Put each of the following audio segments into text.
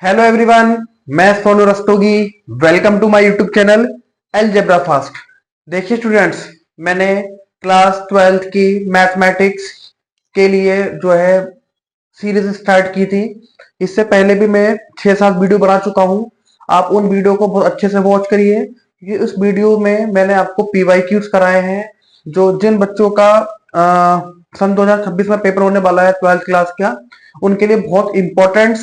Hello everyone, मैं Sonu Rastogi. Welcome to my YouTube channel algebra fast. देखिए students, मैंने class 12th की मैथमेटिक्स के लिए जो है सीरीज स्टार्ट की थी। इससे पहले भी मैं 6-7 वीडियो बना चुका हूं। आप उन वीडियो को बहुत अच्छे से वॉच करिए, क्योंकि उस वीडियो में मैंने आपको पीवाईक्यूज कराए हैं। जो जिन बच्चों का सन 2026 में पेपर होने वाला है 12th क्लास का, उनके लिए बहुत इंपॉर्टेंट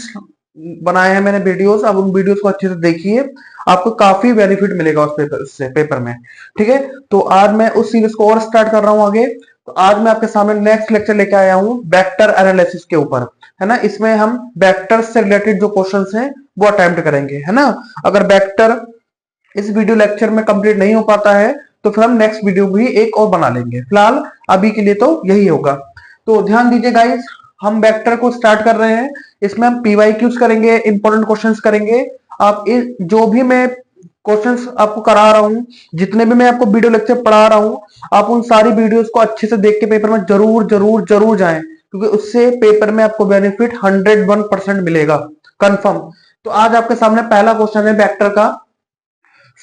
बनाए हैं मैंने वीडियोस। अब उन वीडियोस को अच्छे से देखिए, आपको काफी बेनिफिट मिलेगा उस पेपर से पेपर में। ठीक है, तो आज मैं उस सीरीज को और स्टार्ट कर रहा हूं आगे। तो आज मैं आपके सामने नेक्स्ट लेक्चर लेके आया हूं वेक्टर एनालिसिस के ऊपर, है ना। इसमें हम वेक्टर से रिलेटेड जो क्वेश्चंस हैं वो अटेम्प्ट करेंगे, है ना। अगर वेक्टर इस वीडियो लेक्चर में कंप्लीट नहीं हो पाता है तो फिर हम नेक्स्ट वीडियो भी एक और बना लेंगे। फिलहाल अभी के लिए तो यही होगा। तो ध्यान दीजिए गाइस, हम वेक्टर को स्टार्ट कर रहे हैं। इसमें हम पीवाईक्यूज करेंगे, इंपॉर्टेंट क्वेश्चंस करेंगे। आप जो भी मैं क्वेश्चंस आपको करा रहा हूं, जितने भी मैं आपको वीडियो लेक्चर पढ़ा रहा हूं, आप उन सारी वीडियोस को अच्छे से देख के पेपर में जरूर जरूर जरूर जाएं, क्योंकि उससे पेपर में आपको बेनिफिट 101% मिलेगा, कंफर्म। तो आज आपके सामने पहला क्वेश्चन है वेक्टर का।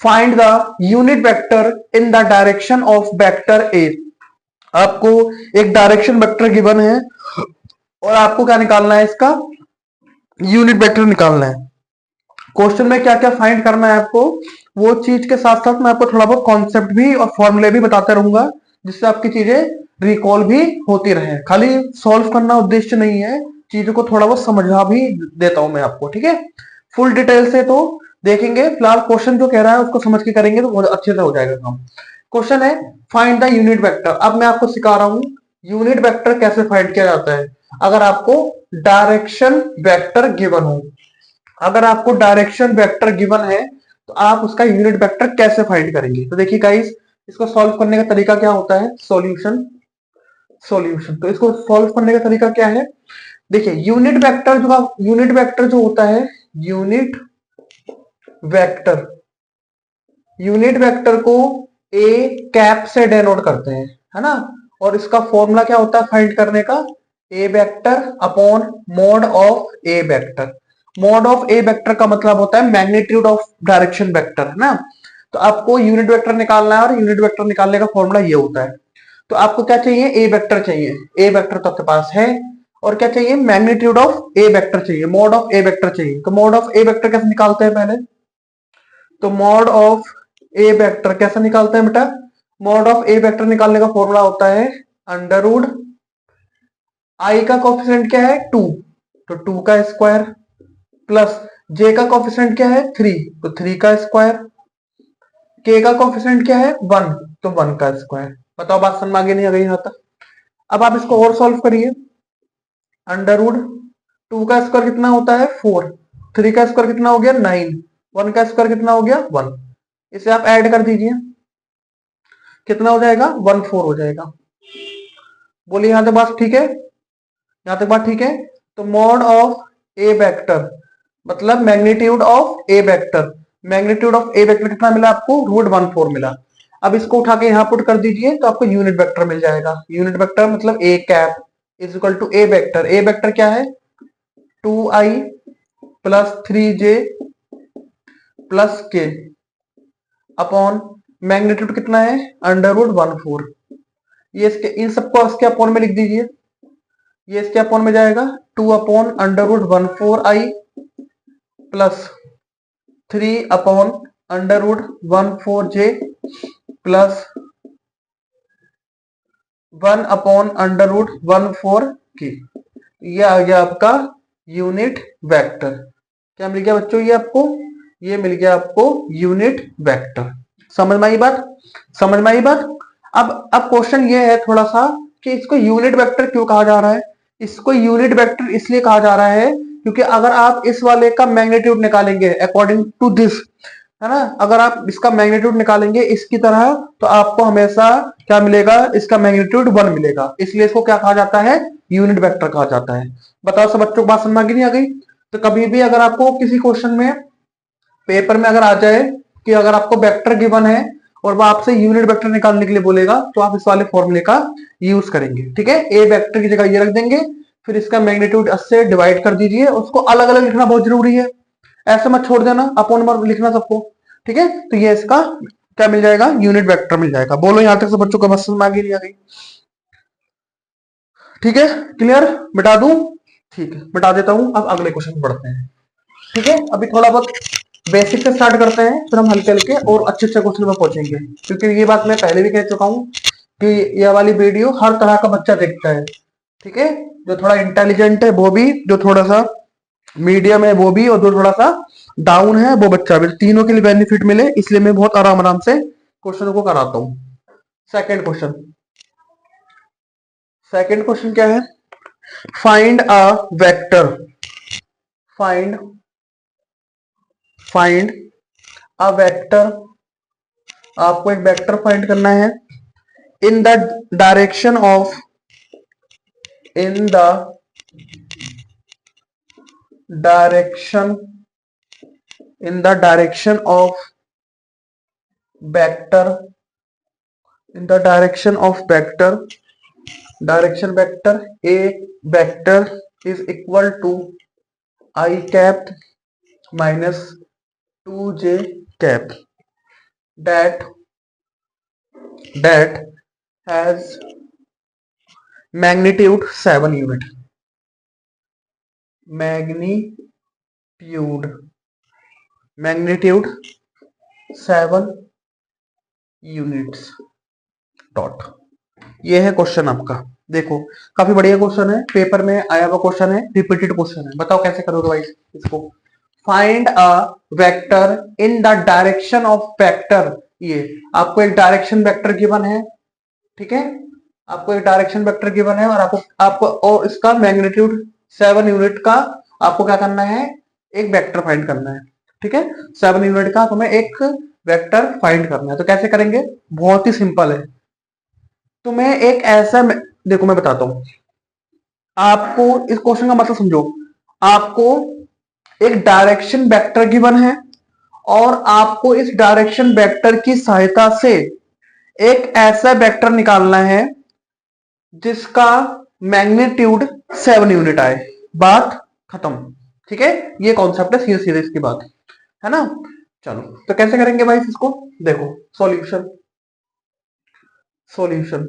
Find the unit vector in the direction of vector ए। आपको एक डायरेक्शन वेक्टर गिवन है और आपको क्या निकालना है, इसका यूनिट वेक्टर निकालना है। क्वेश्चन में क्या क्या फाइंड करना है आपको, वो चीज के साथ साथ मैं आपको थोड़ा बहुत कॉन्सेप्ट भी और फॉर्मूले भी बताते रहूंगा, जिससे आपकी चीजें रिकॉल भी होती रहे। खाली सॉल्व करना उद्देश्य नहीं है, चीजों को थोड़ा बहुत समझा भी देता हूं मैं आपको। ठीक है, फुल डिटेल से तो देखेंगे। फिलहाल क्वेश्चन जो कह रहा है उसको समझ के करेंगे तो बहुत अच्छे से हो जाएगा काम। क्वेश्चन है फाइंड द यूनिट वेक्टर। अब मैं आपको सिखा रहा हूं यूनिट वेक्टर कैसे फाइंड किया जाता है। अगर आपको डायरेक्शन वेक्टर गिवन हो, अगर आपको डायरेक्शन वेक्टर गिवन है तो आप उसका यूनिट वेक्टर कैसे फाइंड करेंगे। तो देखिए गाइस, इसको सॉल्व करने का तरीका क्या होता है, सॉल्यूशन। सॉल्यूशन तो इसको सॉल्व करने का तरीका क्या है, देखिए यूनिट वेक्टर जो होता है, यूनिट वेक्टर यूनिट वेक्टर को ए कैप से डेनोट करते हैं, है ना। और इसका फॉर्मूला क्या होता है फाइंड करने का, a vector upon mod of a vector. Mod of a vector का मतलब होता है मैग्नीट्यूड ऑफ डायरेक्शन वेक्टर, है ना। तो आपको यूनिट वेक्टर निकालना है और यूनिट वेक्टर निकालने का फॉर्मूला ये होता है। तो आपको क्या चाहिए, ए वेक्टर चाहिए। ए वेक्टर तो आपके पास है। और क्या चाहिए, मैग्नीट्यूड ऑफ ए वेक्टर चाहिए, मॉड ऑफ ए वेक्टर चाहिए। तो मॉड ऑफ ए वेक्टर कैसे निकालते हैं पहले, तो मॉड ऑफ ए वेक्टर कैसे निकालते हैं बेटा, मॉड ऑफ ए वेक्टर निकालने का फॉर्मूला होता है अंडर रूट आई का कोफिशिएंट क्या है 2, तो 2 का स्क्वायर, प्लस जे का कोफिशिएंट क्या है 3, तो 3 का स्क्वायर, के का कोफिशिएंट क्या है 1, तो 1 का स्क्वायर। बताओ बात समझ में आगे नहीं आ गई यहां तक। अब आप इसको और सॉल्व करिए। अंडर रूट 2 का स्क्वायर कितना होता है 4, 3 का स्क्वायर कितना हो गया 9, 1 का स्क्वायर कितना हो गया 1। इसे आप ऐड कर दीजिए, कितना हो जाएगा 1 4 हो जाएगा। बोलिए यहां तक बात ठीक है, यहां तक बात ठीक है। तो मॉड ऑफ ए वेक्टर मतलब magnitude of a vector, magnitude of a vector कितना मिला आपको, √1 4 मिला। अब इसको उठा के यहां पुट कर दीजिए तो आपको यूनिट वेक्टर मिल जाएगा। यूनिट वेक्टर मतलब a cap is equal to a vector. A vector क्या है 2i plus 3j plus k upon magnitude कितना है √1 4। ये इसके इन सबको इसके अपॉन में लिख दीजिए, ये इसके अपॉन में जाएगा 2 upon √1 4i plus 3 upon √1 4j plus 1 upon √1 4k। ये आ गया आपका यूनिट वेक्टर। क्या मिल गया बच्चों, ये आपको ये मिल गया आपको यूनिट वेक्टर। समझ में आई बात, समझ में आई बात। अब क्वेश्चन ये है थोड़ा सा कि इसको यूनिट वेक्टर क्यों कहा जा रहा है। इसको यूनिट वेक्टर इसलिए कहा जा रहा है क्योंकि अगर आप इस वाले का मैग्नीट्यूड निकालेंगे अकॉर्डिंग टू दिस, है ना, अगर आप इसका मैग्नीट्यूड निकालेंगे इसकी तरह तो आपको हमेशा क्या मिलेगा, इसका मैग्नीट्यूड 1 मिलेगा। इसलिए इसको क्या कहा जाता है, यूनिट वेक्टर कहा जाता है। बताओ सब बच्चों को बात समझ में नहीं आ गई। तो कभी भी अगर आपको किसी क्वेश्चन में पेपर में अगर आ जाए कि अगर आपको वेक्टर गिवन है और वो आपसे यूनिट वेक्टर निकालने के लिए बोलेगा तो आप इस वाले फॉर्मूले का यूज करेंगे। ठीक है, ए वेक्टर की जगह ये रख देंगे, फिर इसका मैग्नीट्यूड 10 से डिवाइड कर दीजिए। उसको अलग अलग लिखना बहुत जरूरी है, ऐसे मत छोड़ देना, अपॉन नंबर लिखना सबको। ठीक है, तो ये इसका क्या मिल जाएगा, यूनिट वेक्टर मिल जाएगा। बोलो यहां तक से बच्चों को बस समझ आ गई नहीं आ गई? ठीक है, क्लियर? मिटा दूं? ठीक है, मिटा देता हूं। अब अगले क्वेश्चन में बढ़ते हैं। ठीक है, अभी थोड़ा बहुत बेसिक से स्टार्ट करते हैं, फिर हम हल्के हल्के और अच्छे अच्छे क्वेश्चन में पहुंचेंगे। क्योंकि ये बात मैं पहले भी कह चुका हूं कि ये वाली वीडियो हर तरह का बच्चा देखता है। ठीक है, जो थोड़ा इंटेलिजेंट है वो भी, जो थोड़ा सा मीडियम है वो भी, और जो थोड़ा सा डाउन है वो बच्चा भी, तीनों के लिए बेनिफिट मिले, इसलिए मैं बहुत आराम आराम से क्वेश्चन को कराता हूं। सेकंड क्वेश्चन, सेकंड क्वेश्चन क्या है? Find a vector, find find a vector, आपको एक वेक्टर फाइंड करना है in the direction of, in the direction, in the direction of vector, in the direction of vector, direction vector, a vector is equal to I cap minus 2j cap, that has magnitude 7 unit, magnitude 7 units dot. ये है question आपका। देखो काफी बढ़िया question है, paper में आया हुआ क्वेश्चन है, रिपीटेड क्वेश्चन है। बताओ कैसे करोगे भाई इसको? Find a vector in the direction of vector, ये आपको एक डायरेक्शन वेक्टर गिवन है। ठीक है, आपको एक डायरेक्शन वेक्टर गिवन है और आपको और इसका मैग्नीट्यूड 7 यूनिट का आपको क्या करना है, एक वेक्टर फाइंड करना है। ठीक है, 7 यूनिट का तुम्हें एक वेक्टर फाइंड करना है। तो कैसे करेंगे? बहुत ही सिंपल है। तुम्हें एक ऐसा, देखो मैं बताता हूं आपको, इस क्वेश्चन का मतलब समझो। आपको एक डायरेक्शन वेक्टर गिवन है और आपको इस डायरेक्शन वेक्टर की सहायता से एक ऐसा वेक्टर निकालना है जिसका मैग्नीट्यूड 7 यूनिट आए। बात खत्म। ठीक है, ये कॉन्सेप्ट है, सीधे सीधे इसकी बात है ना। चलो तो कैसे करेंगे भाई इसको? देखो सॉल्यूशन, सॉल्यूशन,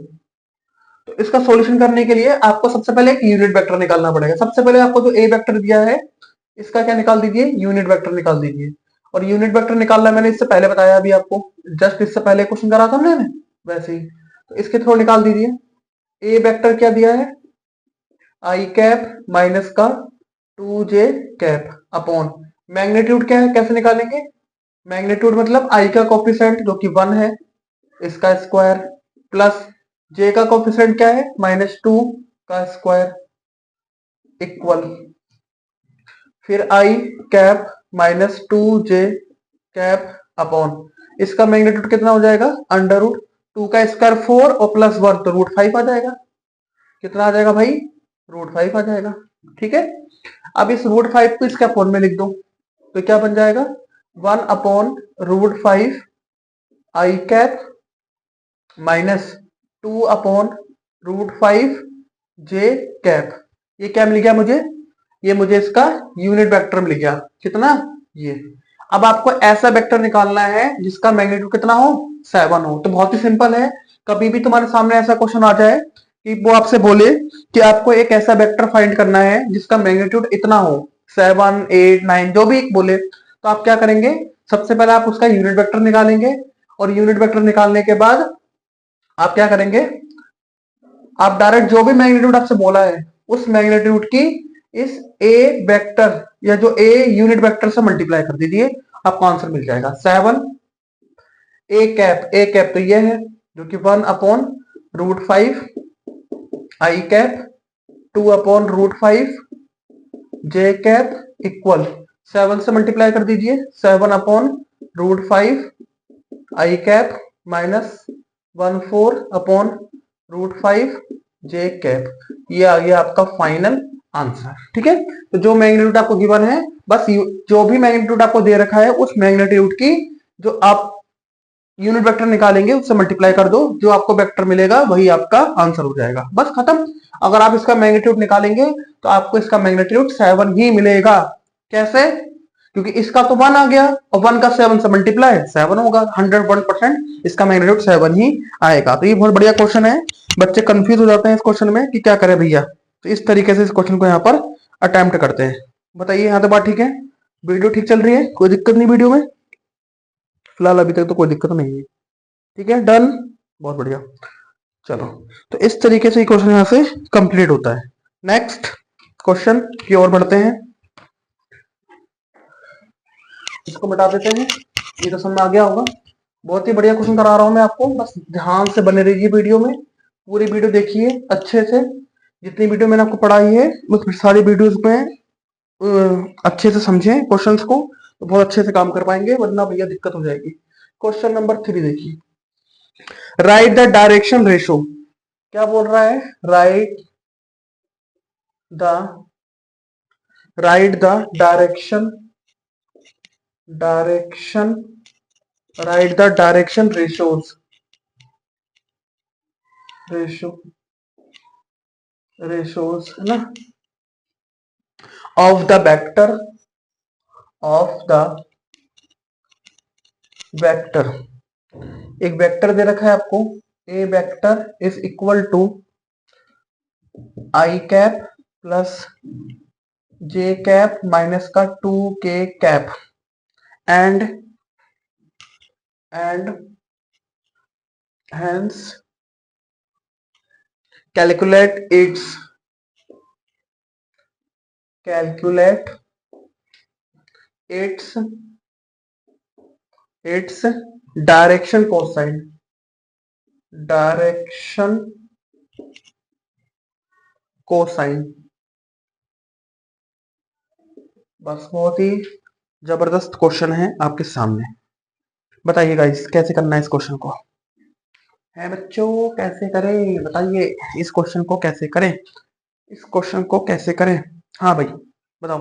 तो इसका सॉल्यूशन करने के लिए आपको सबसे पहले एक यूनिट वेक्टर निकालना पड़ेगा। सबसे पहले आपको जो ए वेक्टर दिया है इसका क्या निकाल दीजिए, यूनिट वेक्टर निकाल दीजिए। और यूनिट वेक्टर निकालना मैंने इससे पहले बताया अभी आपको, जस्ट इससे पहले क्वेश्चन करा था मैंने, वैसे ही। तो इसके थ्रू निकाल दीजिए। ए वेक्टर क्या दिया है, आई कैप माइनस का 2j कैप अपॉन मैग्नीट्यूड क्या है, कैसे निकालेंगे? मैग्नीट्यूड मतलब आई का कोफिशिएंट जो कि 1 है, इसका स्क्वायर, प्लस जे का कोफिशिएंट क्या है, -2 का स्क्वायर, इक्वल, फिर आई कैप -2j कैप अपॉन इसका मैग्नीट्यूड कितना हो जाएगा, √2 का स्क्वायर 4 और प्लस 1 तो √5 आ जाएगा। कितना आ जाएगा भाई, √5 आ जाएगा। ठीक है, अब इस √5 को इसके फॉर्म में लिख दो, तो क्या बन जाएगा, 1/√5 आई कैप -2/√5 जे कैप। ये क्या मिल गया मुझे, ये मुझे इसका यूनिट वेक्टर मिल गया। कितना, ये। अब आपको ऐसा वेक्टर निकालना है जिसका मैग्नीट्यूड कितना हो, 7 हो। तो बहुत ही सिंपल है, कभी भी तुम्हारे सामने ऐसा क्वेश्चन आ जाए कि वो आपसे बोले कि आपको एक ऐसा वेक्टर फाइंड करना है जिसका मैग्नीट्यूड इतना हो, 7, 8, 9 जो भी बोले, तो आप क्या करेंगे, सबसे पहले आप उसका यूनिट वेक्टर निकालेंगे। और यूनिट वेक्टर निकालने के बाद आप क्या करेंगे, आप डायरेक्ट जो भी मैग्नीट्यूड आपसे बोला है उस मैग्नीट्यूड की इस ए वेक्टर या जो ए यूनिट वेक्टर से मल्टीप्लाई कर दीजिए, आपको आंसर मिल जाएगा 7 ए कैप। ए कैप तो ये है जो कि 1/√5 आई कैप 2/√5 जे कैप इक्वल 7 से मल्टीप्लाई कर दीजिए, 7/√5 आई कैप -1/4/√5 जे कैप। ये आ गया आपका फाइनल आंसर। ठीक है, तो जो मैग्नीट्यूड आपको गिवन है, बस जो भी मैग्नीट्यूड आपको दे रखा है उस मैग्नीट्यूड की जो आप यूनिट वेक्टर निकालेंगे उससे मल्टीप्लाई कर दो, जो आपको वेक्टर मिलेगा वही आपका आंसर हो जाएगा। बस खत्म। अगर आप इसका मैग्नीट्यूड निकालेंगे तो आपको इसका मैग्नीट्यूड 7 ही मिलेगा। कैसे? क्योंकि इसका तो 1 आ गया और 1 का 7 से मल्टीप्लाई 7 होगा। 101% इसका मैग्नीट्यूड 7 ही आएगा। तो ये बहुत बढ़िया क्वेश्चन है। बच्चे कंफ्यूज हो जाते हैं इस क्वेश्चन में कि क्या करें भैया, तो इस तरीके से इस क्वेश्चन को यहाँ पर अटेम्प्ट करते हैं। बताइए यहाँ तो बात ठीक है, वीडियो ठीक चल रही है, कोई दिक्कत नहीं वीडियो में? फिलहाल अभी तक तो कोई दिक्कत नहीं है। ठीक है, डन, बहुत बढ़िया। चलो, तो इस तरीके से क्वेश्चन यहाँ से कंप्लीट होता है। नेक्स्ट क्वेश्चन की ओर बढ़ते हैं। इसको मिटा देते हैं, ये तो समझ में आ गया होगा। बहुत ही बढ़िया क्वेश्चन करा रहा हूं मैं आपको, बस ध्यान से बने रहिए वीडियो में, पूरी वीडियो देखिए अच्छे से। जितनी वीडियो मैंने आपको पढ़ाई है उस सारी वीडियोस में अच्छे से समझें क्वेश्चंस को, तो बहुत अच्छे से काम कर पाएंगे, वरना भैया दिक्कत हो जाएगी। क्वेश्चन नंबर 3 देखिए, राइट द डायरेक्शन रेशो। क्या बोल रहा है? The right the direction right the direction ratios है ना, ऑफ द वेक्टर एक वेक्टर दे रखा है आपको, a vector is equal to i cap plus j cap minus का 2k cap and hence calculate its direction cosine। बस बहुत ही जबरदस्त क्वेश्चन है आपके सामने। बताइए गाइस कैसे करना है इस क्वेश्चन को, है बच्चों कैसे करें? बताइए इस क्वेश्चन को कैसे करें, हाँ भाई बताओ।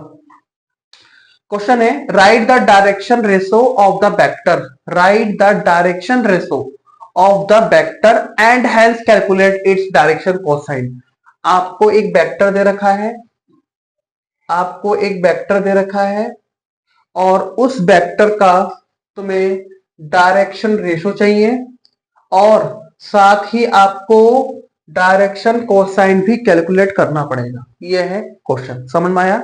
क्वेश्चन है write the direction ratio of the vector and hence calculate its direction cosine. आपको एक वेक्टर दे रखा है और उस वेक्टर का तुम्हें डायरेक्शन रेशो चाहिए और साथ ही आपको डायरेक्शन कोसाइन भी कैलकुलेट करना पड़ेगा। ये है क्वेश्चन, समझ में आया?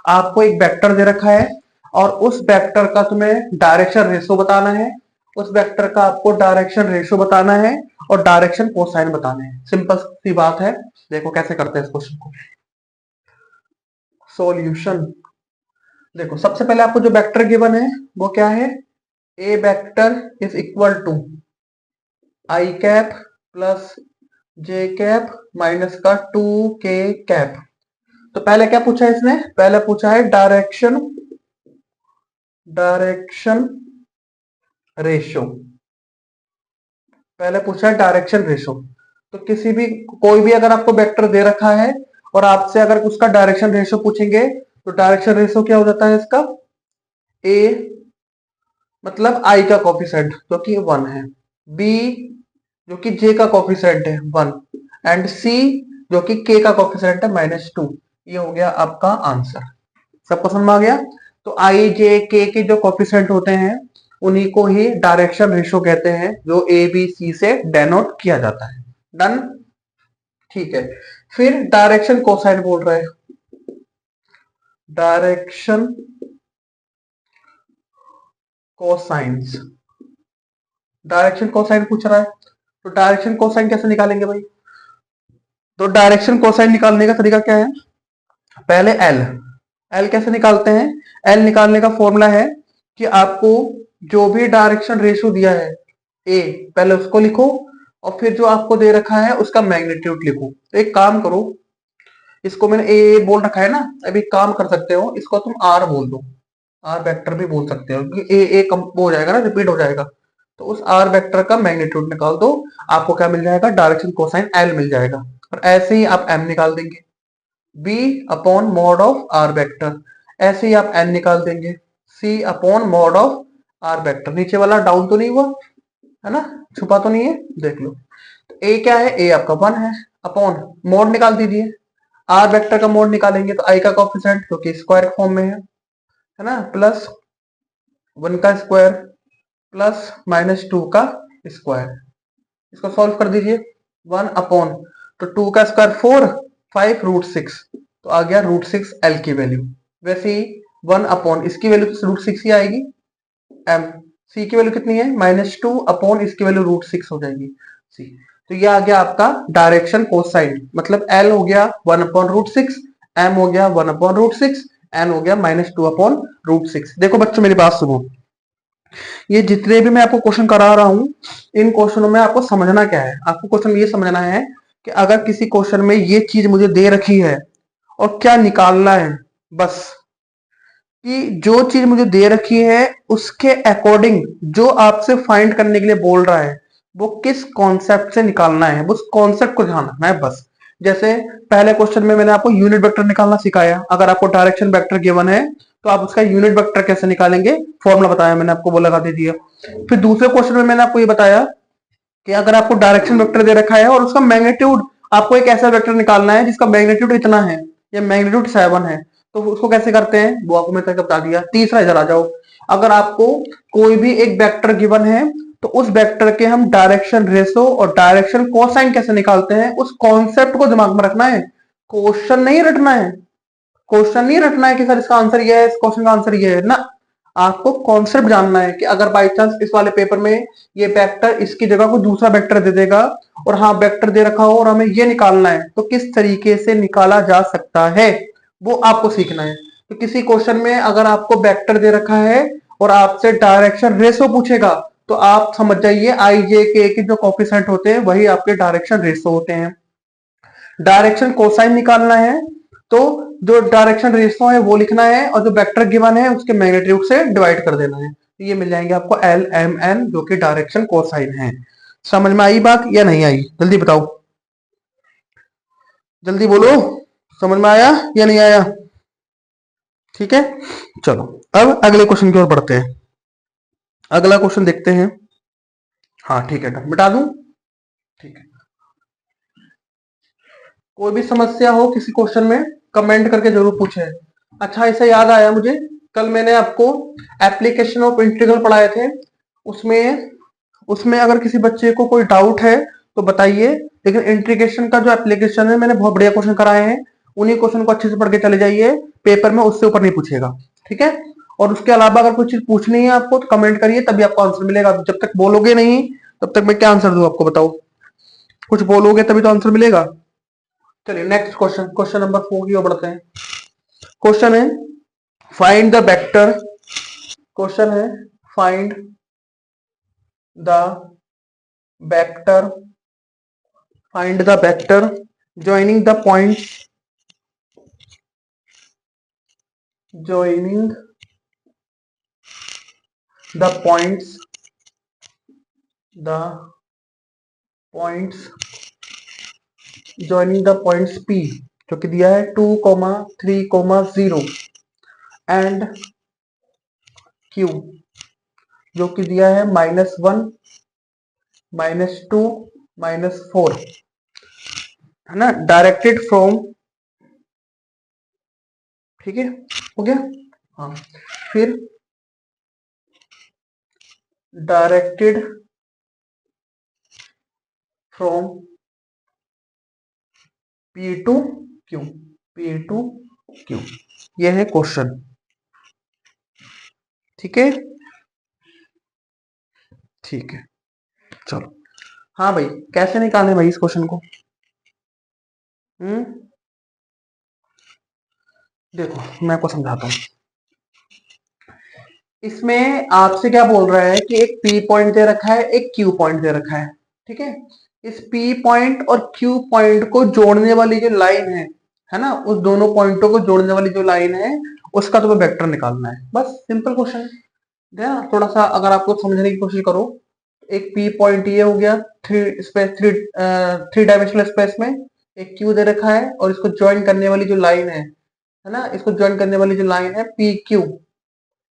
आपको एक वेक्टर दे रखा है और उस वेक्टर का तुम्हें डायरेक्शन रेशो बताना है, और डायरेक्शन कोसाइन बताना है। सिंपल सी बात है। देखो कैसे करते हैं इस क्वेश्चन को। सॉल्यूशन, देखो सबसे पहले आपको जो वेक्टर गिवन है वो क्या है? A vector is equal to i cap plus j cap minus का 2k कैप। तो पहले क्या पूछा है इसने? पहले पूछा है डायरेक्शन रेशो। तो कोई भी अगर आपको वेक्टर दे रखा है और आपसे अगर उसका डायरेक्शन रेशो पूछेंगे तो डायरेक्शन रेशो क्या हो जाता है इसका? a मतलब i का कोफिशिएंट जो कि 1 है, b जो कि j का कोफिशिएंट है 1 एंड c जो कि k का कोफिशिएंट है -2। ये हो गया आपका आंसर। सबको समझ में आ गया? तो i j k के जो कोफिशिएंट होते हैं उन्हीं को ही डायरेक्शन रेशो कहते हैं, जो a b c से डेनोट किया जाता है। डन, ठीक है। फिर डायरेक्शन कोसाइन बोल रहा है, डायरेक्शन कोसाइन पूछ रहा है। तो डायरेक्शन कोसाइन कैसे निकालेंगे भाई? तो डायरेक्शन कोसाइन निकालने का तरीका क्या है? पहले एल कैसे निकालते हैं? एल निकालने का फॉर्मूला है कि आपको जो भी डायरेक्शन रेशो दिया है ए, पहले उसको लिखो और फिर जो आपको दे रखा है उसका मैग्नीट्यूड लिखो। तो एक काम करो, इसको मैंने ए बोल रखा है ना, अभी काम कर सकते हो, इसको तुम आर बोल दो, आर वेक्टर भी बोल सकते हो क्योंकि ए कम हो जाएगा ना, रिपीट हो जाएगा। तो उस आर वेक्टर का मैग्नीट्यूड निकाल दो, आपको क्या मिल जाएगा? डायरेक्शन कोसाइन एल मिल जाएगा। और ऐसे ही आप एम निकाल देंगे, b upon mod of r vector. ऐसे ही आप एन निकाल देंगे, c upon mod of r vector. नीचे वाला डाउन तो नहीं हुआ है ना, छुपा तो नहीं है, देख लो। ए क्या है, ए आपका 1 है, अपॉन मोड निकाल दीजिए। आर वेक्टर का मोड निकालेंगे तो आई का कोफिशिएंट जो कि स्क्वायर फॉर्म में है ना, प्लस 1 का स्क्वायर प्लस -2 का स्क्वायर। इसको सॉल्व कर दीजिए। 1 अपॉन, तो 2 का स्क्वायर 4, 5 √6, तो आ गया √6 एल की वैल्यू। वैसे ही 1 अपॉन इसकी वैल्यू तो √6 ही आएगी। एम सी की वैल्यू कितनी है, -2 अपॉन इसकी वैल्यू √6 हो जाएगी सी। तो ये आ गया आपका डायरेक्शन कोसाइन, मतलब एल हो गया 1 अपॉन √6, एम हो गया 1 अपॉन √6, एन हो गया -2 अपॉन √6। देखो बच्चों मेरी बात सुनो, ये जितने भी मैं आपको क्वेश्चन करा रहा हूं, इन क्वेश्चनों में आपको समझना क्या है, आपको क्वेश्चन ये समझना है कि अगर किसी क्वेश्चन में ये चीज मुझे दे रखी है और क्या निकालना है, बस कि जो चीज मुझे दे रखी है उसके अकॉर्डिंग जो आपसे फाइंड करने के लिए बोल रहा है वो किस कॉन्सेप्ट से निकालना है, उस कॉन्सेप्ट को जानना है बस। जैसे पहले क्वेश्चन में मैंने आपको यूनिट वेक्टर निकालना सिखाया, अगर आपको डायरेक्शन वेक्टर गिवन है तो आप उसका यूनिट वेक्टर कैसे निकालेंगे, फॉर्मूला बताया मैंने आपको, वो लगा दीजिए। फिर दूसरे क्वेश्चन में मैंने आपको ये बताया कि अगर आपको डायरेक्शन वेक्टर दे रखा है और उसका मैग्नीट्यूड, आपको एक ऐसा वेक्टर निकालना है जिसका मैग्नीट्यूड इतना है, या मैग्नीट्यूड 7 है, तो उसको कैसे करते हैं वो आपको मैंने बता दिया। तीसरा इधर आ जाओ, अगर आपको कोई भी एक वेक्टर गिवन है तो उस वेक्टर के हम डायरेक्शन रेशो और डायरेक्शन कोसाइन कैसे निकालते हैं, उस कॉन्सेप्ट को दिमाग में रखना है, क्वेश्चन नहीं रटना है। क्वेश्चन नहीं रटना है कि सर इसका आंसर ये है, इस क्वेश्चन का आंसर ये है ना, आपको कॉन्सेप्ट जानना है कि अगर बाई चांस इस वाले पेपर में ये वेक्टर इसकी जगह को दूसरा वेक्टर दे देगा और हाँ वेक्टर दे रखा हो और हमें ये निकालना है तो किस तरीके से निकाला जा सकता है, वो आपको सीखना है। तो किसी क्वेश्चन में अगर आपको वेक्टर दे रखा है और आपसे डायरेक्शन रेशो पूछेगा तो आप समझ जाइए आई जे के जो कोफिशिएंट होते हैं वही आपके डायरेक्शन रेशो होते हैं। डायरेक्शन कोसाइन निकालना है तो जो डायरेक्शन रेशो है वो लिखना है और जो वेक्टर गिवन है उसके मैग्नीट्यूड से डिवाइड कर देना है, तो ये मिल जाएंगे आपको एल एम एन जो कि डायरेक्शन कोसाइन है। समझ में आई बात या नहीं आई, जल्दी बताओ, जल्दी बोलो, समझ में आया या नहीं आया? ठीक है, चलो अब अगले क्वेश्चन की ओर बढ़ते हैं। अगला क्वेश्चन देखते हैं। हाँ ठीक है, मिटा दूं, ठीक है। कोई भी समस्या हो किसी क्वेश्चन में कमेंट करके जरूर पूछे। अच्छा ऐसा याद आया मुझे, कल मैंने आपको एप्लीकेशन ऑफ इंटीग्रल पढ़ाए थे, उसमें उसमें अगर किसी बच्चे को कोई डाउट है तो बताइए, लेकिन इंटीग्रेशन का जो एप्लीकेशन है मैंने बहुत बढ़िया क्वेश्चन कराए हैं, उन्हीं क्वेश्चन को अच्छे से पढ़ के चले जाइए, पेपर में उससे ऊपर नहीं पूछेगा, ठीक है। और उसके अलावा अगर कोई चीज पूछनी है आपको तो कमेंट करिए, तभी आपको आंसर मिलेगा। जब तक बोलोगे नहीं तब तक मैं क्या आंसर दूं आपको, बताओ, कुछ बोलोगे तभी तो आंसर मिलेगा। चलिए नेक्स्ट क्वेश्चन, क्वेश्चन नंबर 4 की ओर बढ़ते हैं। क्वेश्चन है फाइंड द वेक्टर, क्वेश्चन है find the vector, find the vector joining the points, joining the points, the points, joining the points P जो कि दिया है 2, 3, 0 एंड Q जो कि दिया है -1, -2, -4 है ना, डायरेक्टेड फ्रॉम, ठीक है, हो गया। हाँ फिर directed from P to Q, P to Q, ये है क्वेश्चन, ठीक है, ठीक है। चलो हाँ भाई, कैसे निकालें भाई इस क्वेश्चन को? देखो मैं आपको समझाता हूँ। इसमें आपसे क्या बोल रहा है कि एक P पॉइंट दे रखा है, एक Q पॉइंट दे रखा है, ठीक है। इस P पॉइंट और Q पॉइंट को जोड़ने वाली जो लाइन है ना, उस दोनों पॉइंटों को जोड़ने वाली जो लाइन है उसका तुम्हें वेक्टर निकालना है, बस सिंपल क्वेश्चन है ना। थोड़ा सा अगर आपको समझने की कोशिश करो, एक P पॉइंट ये हो गया थ्री डायमेंशनल स्पेस में, एक Q दे रखा है और इसको ज्वाइन करने वाली जो लाइन है ना, इसको ज्वाइन करने वाली जो लाइन है PQ,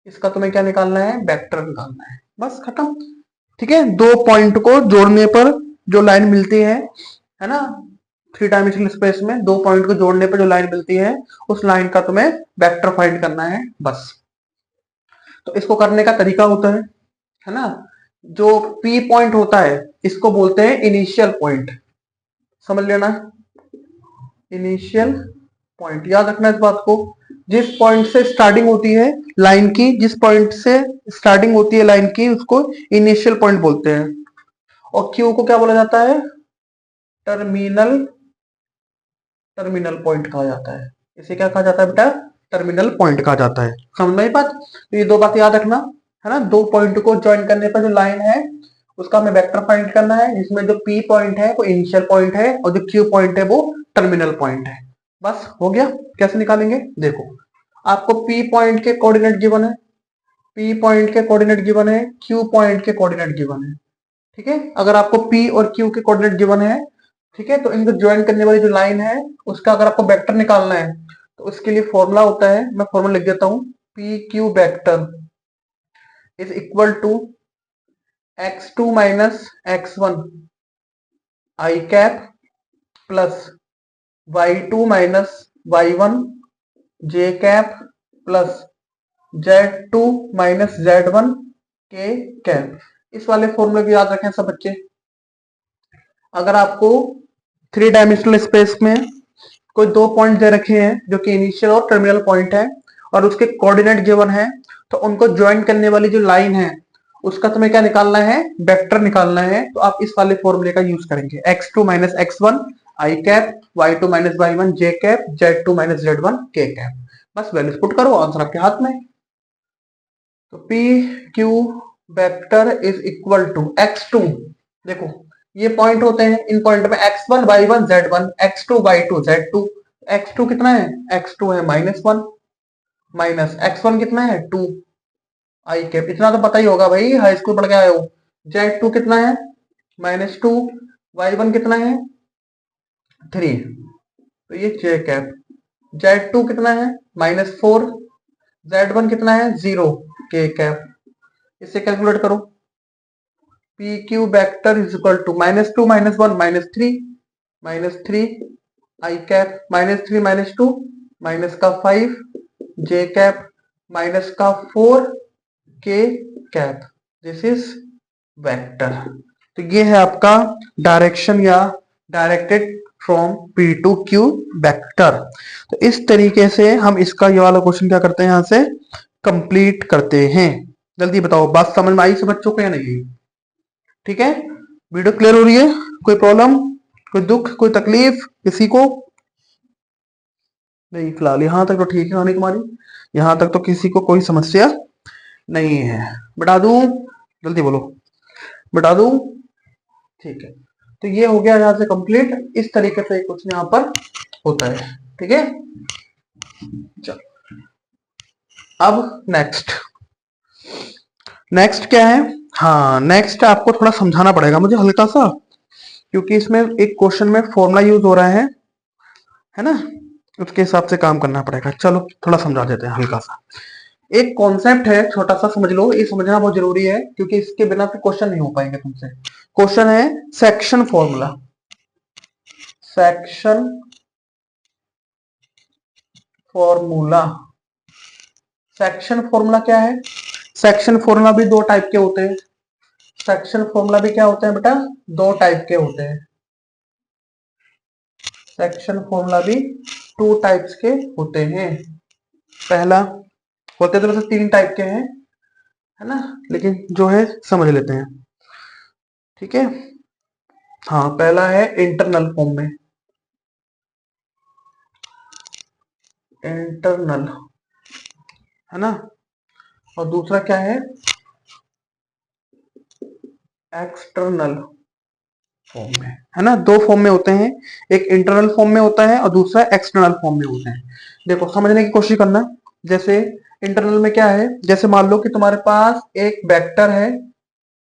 इसका तुम्हें क्या निकालना है, वेक्टर निकालना है, बस खत्म। ठीक है, दो पॉइंट को जोड़ने पर जो लाइन मिलती है ना, थ्री डायमेंशनल स्पेस में दो पॉइंट को जोड़ने पर जो लाइन मिलती है, उस लाइन का तुम्हें वेक्टर फाइंड करना है बस। तो इसको करने का तरीका होता है ना, जो पी पॉइंट होता है इसको बोलते हैं इनिशियल पॉइंट, समझ लेना, इनिशियल पॉइंट याद रखना इस बात को। जिस पॉइंट से स्टार्टिंग होती है लाइन की, जिस पॉइंट से स्टार्टिंग होती है लाइन की, उसको इनिशियल पॉइंट बोलते हैं। और क्यू को क्या बोला जाता है, टर्मिनल, टर्मिनल पॉइंट कहा जाता है। इसे क्या कहा जाता है बेटा, टर्मिनल पॉइंट कहा जाता है। समझ में आई बात? तो ये दो बात याद रखना, है ना, दो पॉइंट को ज्वाइन करने पर जो लाइन है उसका हमें वेक्टर फाइंड करना है, जिसमें जो पी पॉइंट है वो इनिशियल पॉइंट है और जो क्यू पॉइंट है वो टर्मिनल पॉइंट है। बस हो गया। कैसे निकालेंगे, देखो, आपको पी पॉइंट के कोऑर्डिनेट गिवन है, पी पॉइंट के कोऑर्डिनेट गिवन है, क्यू पॉइंट के कोऑर्डिनेट गिवन है। ठीक है, अगर आपको पी और क्यू के कोऑर्डिनेट गिवन है, ठीक है, तो इनको ज्वाइन करने वाली जो लाइन है उसका अगर आपको वेक्टर निकालना है तो उसके लिए फॉर्मूला होता है, मैं फॉर्मूला लिख देता हूं, P Q vector is equal to x2 minus x1 I cap plus y2 minus y1 J cap plus z2 minus z1 K cap. इस वाले फॉर्मूले को याद रखें सब बच्चे। अगर आपको थ्री डायमेंशनल स्पेस में कोई दो पॉइंट दे रखे हैं जो कि इनिशियल और टर्मिनल पॉइंट है और उसके कोऑर्डिनेट गिवन है, तो उनको ज्वाइन करने वाली जो लाइन है उसका तुम्हें क्या निकालना है, वेक्टर निकालना है। तो आप इस वाले फॉर्मूले का यूज करेंगे, x2 minus x1 I cap, y2 minus y1 J cap, z2 minus z1 K cap. बस वैल्यूज पुट करो, आंसर आपके हाथ में। तो P Q vector is equal to x2, देखो ये पॉइंट होते हैं, इन पॉइंट में x1 y1 z1, x2 y2 z2। x2 कितना है, x2 है -1 माइनस x1 कितना है 2 आई कैप, इतना तो पता ही होगा भाई, हाई स्कूल पढ़ के आए हो। z2 कितना है -2, y1 कितना है 3, तो ये j कैप, z2 कितना है -4, z1 कितना है 0 के कैप। इससे कैलकुलेट करो, P Q vector is equal to -2 -1 -3 I cap, -3 -2 minus का 5 जे कैप माइनस का 4 के कैप। This is vector. तो ये है आपका डायरेक्शन या directed from P to Q vector. तो इस तरीके से हम इसका ये वाला क्वेश्चन क्या करते हैं, यहां से कंप्लीट करते हैं। जल्दी बताओ, बात समझ में आई सब बच्चों को या नहीं? ठीक है, वीडियो क्लियर हो रही है? कोई प्रॉब्लम, कोई दुख, कोई तकलीफ किसी को? नहीं, फिलहाल यहां तक तो ठीक है हानि तुम्हारी, यहां तक तो किसी को कोई समस्या नहीं है। बता दूं, जल्दी बोलो, बता दूं? ठीक है, तो ये हो गया यहां से कंप्लीट। इस तरीके से कुछ यहां पर होता है। ठीक है, चलो अब नेक्स्ट, नेक्स्ट क्या है, हाँ नेक्स्ट आपको थोड़ा समझाना पड़ेगा मुझे हल्का सा, क्योंकि इसमें एक क्वेश्चन में फॉर्मूला यूज हो रहा है ना, उसके हिसाब से काम करना पड़ेगा। चलो थोड़ा समझा देते हैं हल्का सा। एक कॉन्सेप्ट है छोटा सा, समझ लो, ये समझना बहुत जरूरी है क्योंकि इसके बिना फिर क्वेश्चन नहीं हो पाएंगे तुमसे। क्वेश्चन है section formula, section formula. Section formula क्या है, सेक्शन फॉर्मूला भी दो टाइप के होते हैं। सेक्शन फॉर्मूला भी क्या होते हैं बेटा, दो टाइप के होते हैं। सेक्शन फॉर्मूला भी टू टाइप्स के होते हैं। पहला, होते तो वैसे तीन टाइप के हैं, है ना, लेकिन जो है समझ लेते हैं। ठीक है, हाँ पहला है इंटरनल फॉर्म में, इंटरनल, है ना, और दूसरा क्या है, एक्सटर्नल फॉर्म में, है ना। दो फॉर्म में होते हैं, एक इंटरनल फॉर्म में होता है और दूसरा एक्सटर्नल फॉर्म में होता है। देखो समझने की कोशिश करना। जैसे इंटरनल में क्या है, जैसे मान लो कि तुम्हारे पास एक वेक्टर है,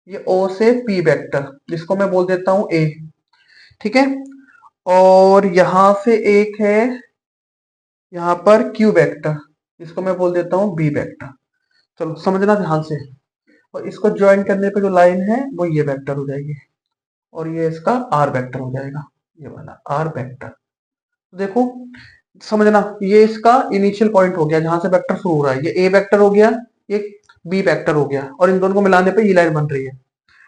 ये ओ से पी वेक्टर, जिसको मैं बोल देता हूं ए, ठीक है, और यहां से एक है यहां पर क्यू वेक्टर, जिसको मैं बोल देता हूं बी वेक्टर। चलो समझना ध्यान से, और इसको ज्वाइन करने पे जो लाइन है वो ये वेक्टर हो जाएगी, और ये इसका आर वेक्टर हो जाएगा, ये वाला आर वेक्टर। देखो समझना, ये इसका इनिशियल पॉइंट हो गया जहां से वेक्टर शुरू हो रहा है, ये ए वेक्टर हो गया, ये बी वेक्टर हो गया, और इन दोनों को मिलाने पे ये लाइन बन रही है।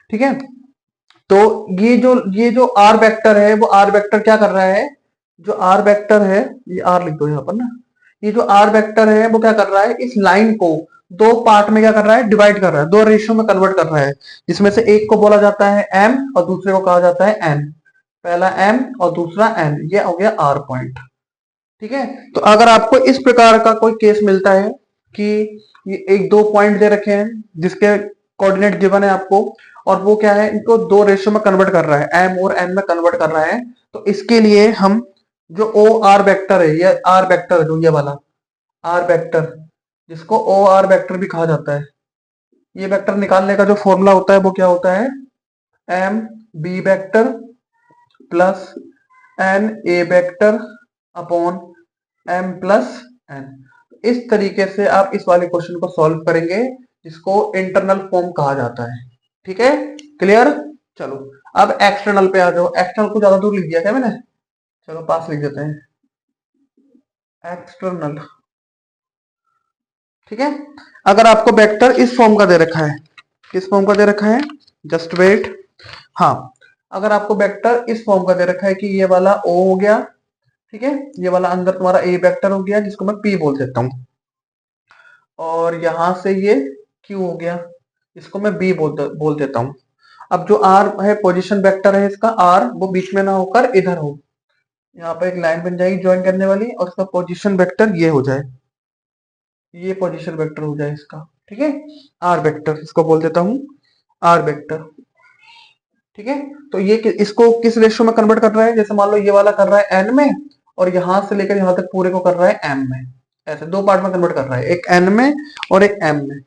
ठीक है, तो ये जो आर वेक्टर है, वो आर वेक्टर क्या कर रहा है, जो आर वेक्टर है, ये आर लिख दो यहाँ पर ना, ये जो आर वेक्टर है वो क्या कर रहा है, इस लाइन को दो पार्ट में क्या कर रहा है, डिवाइड कर रहा है, दो रेशियो में कन्वर्ट कर रहा है, जिसमें से एक को बोला जाता है एम और दूसरे को कहा जाता है एन। पहला एम और दूसरा एन, ये हो गया आर पॉइंट। ठीक है, तो अगर आपको इस प्रकार का कोई केस मिलता है कि ये एक दो पॉइंट दे रखे हैं जिसके कोऑर्डिनेट गिवन है आपको, और वो क्या है, इनको दो रेशियो में कन्वर्ट कर रहा है, एम और एन में कन्वर्ट कर रहा है, तो इसके लिए हम जो ओ आर वेक्टर है, ये आर वेक्टर जो ये वाला आर वेक्टर, जिसको ओ आर वेक्टर भी कहा जाता है, ये वेक्टर निकालने का जो फॉर्मूला होता है वो क्या होता है, m b vector plus n a vector upon m plus n. इस तरीके से आप इस वाले क्वेश्चन को सॉल्व करेंगे, जिसको इंटरनल फॉर्म कहा जाता है। ठीक है, क्लियर। चलो अब एक्सटर्नल पे आ जाओ। एक्सटर्नल को ज्यादा दूर लिख दिया क्या मैंने, चलो पास लिख देते हैं एक्सटर्नल। ठीक है, अगर आपको वेक्टर इस फॉर्म का दे रखा है, किस फॉर्म का दे रखा है, जस्ट वेट, हाँ, अगर आपको वेक्टर इस फॉर्म का दे रखा है कि ये वाला ओ हो गया, ठीक है, ये वाला अंदर तुम्हारा ए वेक्टर हो गया जिसको मैं पी बोल देता हूं, और यहां से ये क्यू हो गया, इसको मैं बी बोल देता हूं। अब जो आर है पोजीशन वेक्टर है इसका, आर वो बीच में ना होकर इधर हो, यहाँ पर एक लाइन बन जाएगी ज्वाइन करने वाली, और इसका पोजीशन वेक्टर ये हो जाए, ये पोजीशन वेक्टर हो जाए इसका। ठीक है, आर वेक्टर इसको बोल देता हूं आर वेक्टर। ठीक है, तो ये इसको किस रेशियो में कन्वर्ट कर रहा है, जैसे मान लो ये वाला कर रहा है एन में, और यहां से लेकर यहां तक पूरे को कर रहा है एम में, ऐसे दो पार्ट में कन्वर्ट कर रहा है, एक एन में और एक एम में।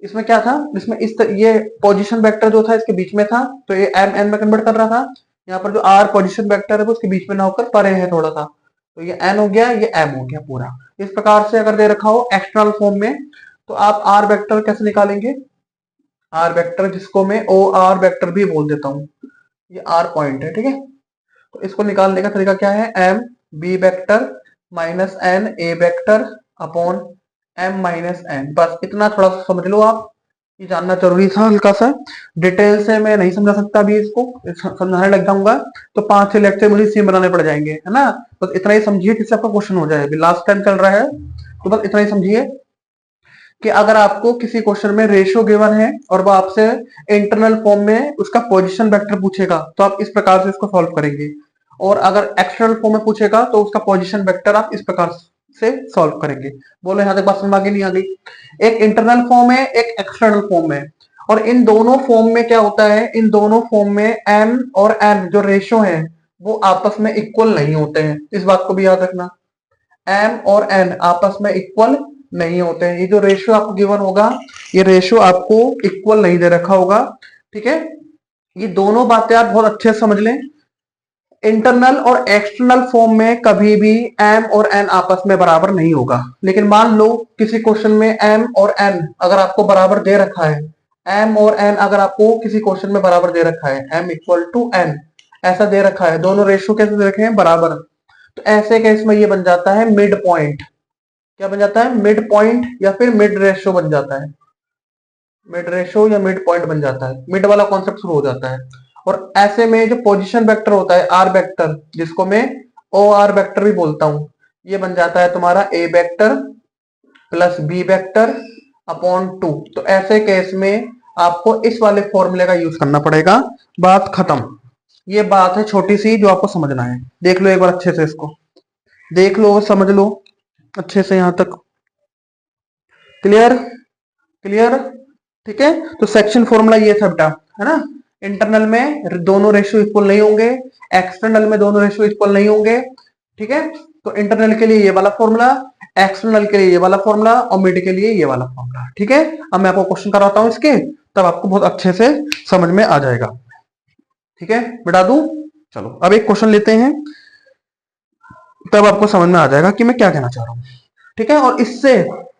इसमें क्या था, इसमें ये पोजीशन वेक्टर जो था इसके बीच में था, तो ये एम एन में कन्वर्ट कर रहा था। यहाँ पर जो आर पोजीशन वेक्टर है वो उसके बीच में ना होकर परे है थोड़ा सा, तो ये एन हो गया, ये एम हो गया पूरा। इस प्रकार से अगर दे रखा हो एक्सटर्नल फॉर्म में, तो आप आर वेक्टर कैसे निकालेंगे, आर वेक्टर जिसको मैं ओ आर वेक्टर भी बोल देता हूँ, ये आर पॉइंट है। ठीक है, तो इसको निकालने का तरीका क्या है, m b vector minus n a vector upon m minus n, बस इतना थोड़ा सा समझ लो आप, ये जानना जरूरी था हल्का सा। डिटेल से मैं नहीं समझा सकता अभी, इसको समझाने लग जाऊंगा तो 5-6 लेक्चर मुझे सीम बनाने पड़ जाएंगे, है ना। बस इतना ही समझिए जिससे आपका क्वेश्चन हो जाए, अभी लास्ट टाइम चल रहा है, तो बस इतना ही समझिए कि अगर आपको किसी क्वेश्चन में रेशियो गिवन है और वो आपसे इंटरनल फॉर्म में उसका पोजीशन वेक्टर पूछेगा, तो आप इस प्रकार से इसको सॉल्व करेंगे, और अगर एक्सटर्नल फॉर्म में पूछेगा तो उसका पोजीशन वेक्टर आप इस प्रकार से सॉल्व करेंगे। बोलो यहाँ तक बात समझ आ गई नहीं आ गई। एक इंटरनल फॉर्म है, एक एक्सटर्नल फॉर्म है, और इन दोनों फॉर्म में क्या होता है, इन दोनों फॉर्म में एम और एन जो रेशियो है वो आपस में इक्वल नहीं होते हैं, इस बात को भी याद रखना। एम और एन आपस में इक्वल नहीं होते हैं, ये जो रेशियो आपको गिवन होगा, ये रेशियो आपको इक्वल नहीं दे रखा होगा। ठीक है, ये दोनों बातें आप बहुत अच्छे से समझ लें। इंटरनल और एक्सटर्नल फॉर्म में कभी भी एम और एन आपस में बराबर नहीं होगा, लेकिन मान लो किसी क्वेश्चन में एम और एन अगर आपको बराबर दे रखा है, एम और एन अगर आपको किसी क्वेश्चन में बराबर दे रखा है, एम इक्वल टू एन ऐसा दे रखा है, दोनों रेशियो कैसे दे रखे हैं, बराबर, तो ऐसे केस में ये बन जाता है मिड पॉइंट। क्या बन जाता है, मिड पॉइंट या फिर मिड रेशियो बन जाता है, मिड रेशियो या मिड पॉइंट बन जाता है, मिड वाला कॉन्सेप्ट शुरू हो जाता है। और ऐसे में जो पोजीशन वेक्टर होता है आर वेक्टर, जिसको मैं ओ आर वेक्टर भी बोलता हूं, ये बन जाता है तुम्हारा a vector plus b vector upon 2। तो ऐसे केस में आपको इस वाले फॉर्मूले का यूज करना पड़ेगा, बात खत्म। ये बात है छोटी सी जो आपको समझना है, देख लो एक बार अच्छे से, इसको देख लो समझ लो अच्छे से यहां तक, क्लियर क्लियर। ठीक है, तो सेक्शन फॉर्मूला ये था बेटा, है ना। इंटरनल में दोनों रेशियो इक्वल नहीं होंगे, एक्सटर्नल में दोनों रेशियो इक्वल नहीं होंगे। ठीक है, तो इंटरनल के लिए ये वाला फॉर्मूला, एक्सटर्नल के लिए ये वाला फॉर्मूला, और मिड के लिए ये वाला फॉर्मूला। ठीक है, अब मैं आपको क्वेश्चन कराता हूं इसके, तब आपको बहुत अच्छे से समझ में आ जाएगा। ठीक है, बिठा दूं, चलो अब एक क्वेश्चन लेते हैं, तब आपको समझ में आ जाएगा कि मैं क्या कहना चाह रहा हूं। ठीक है, और इससे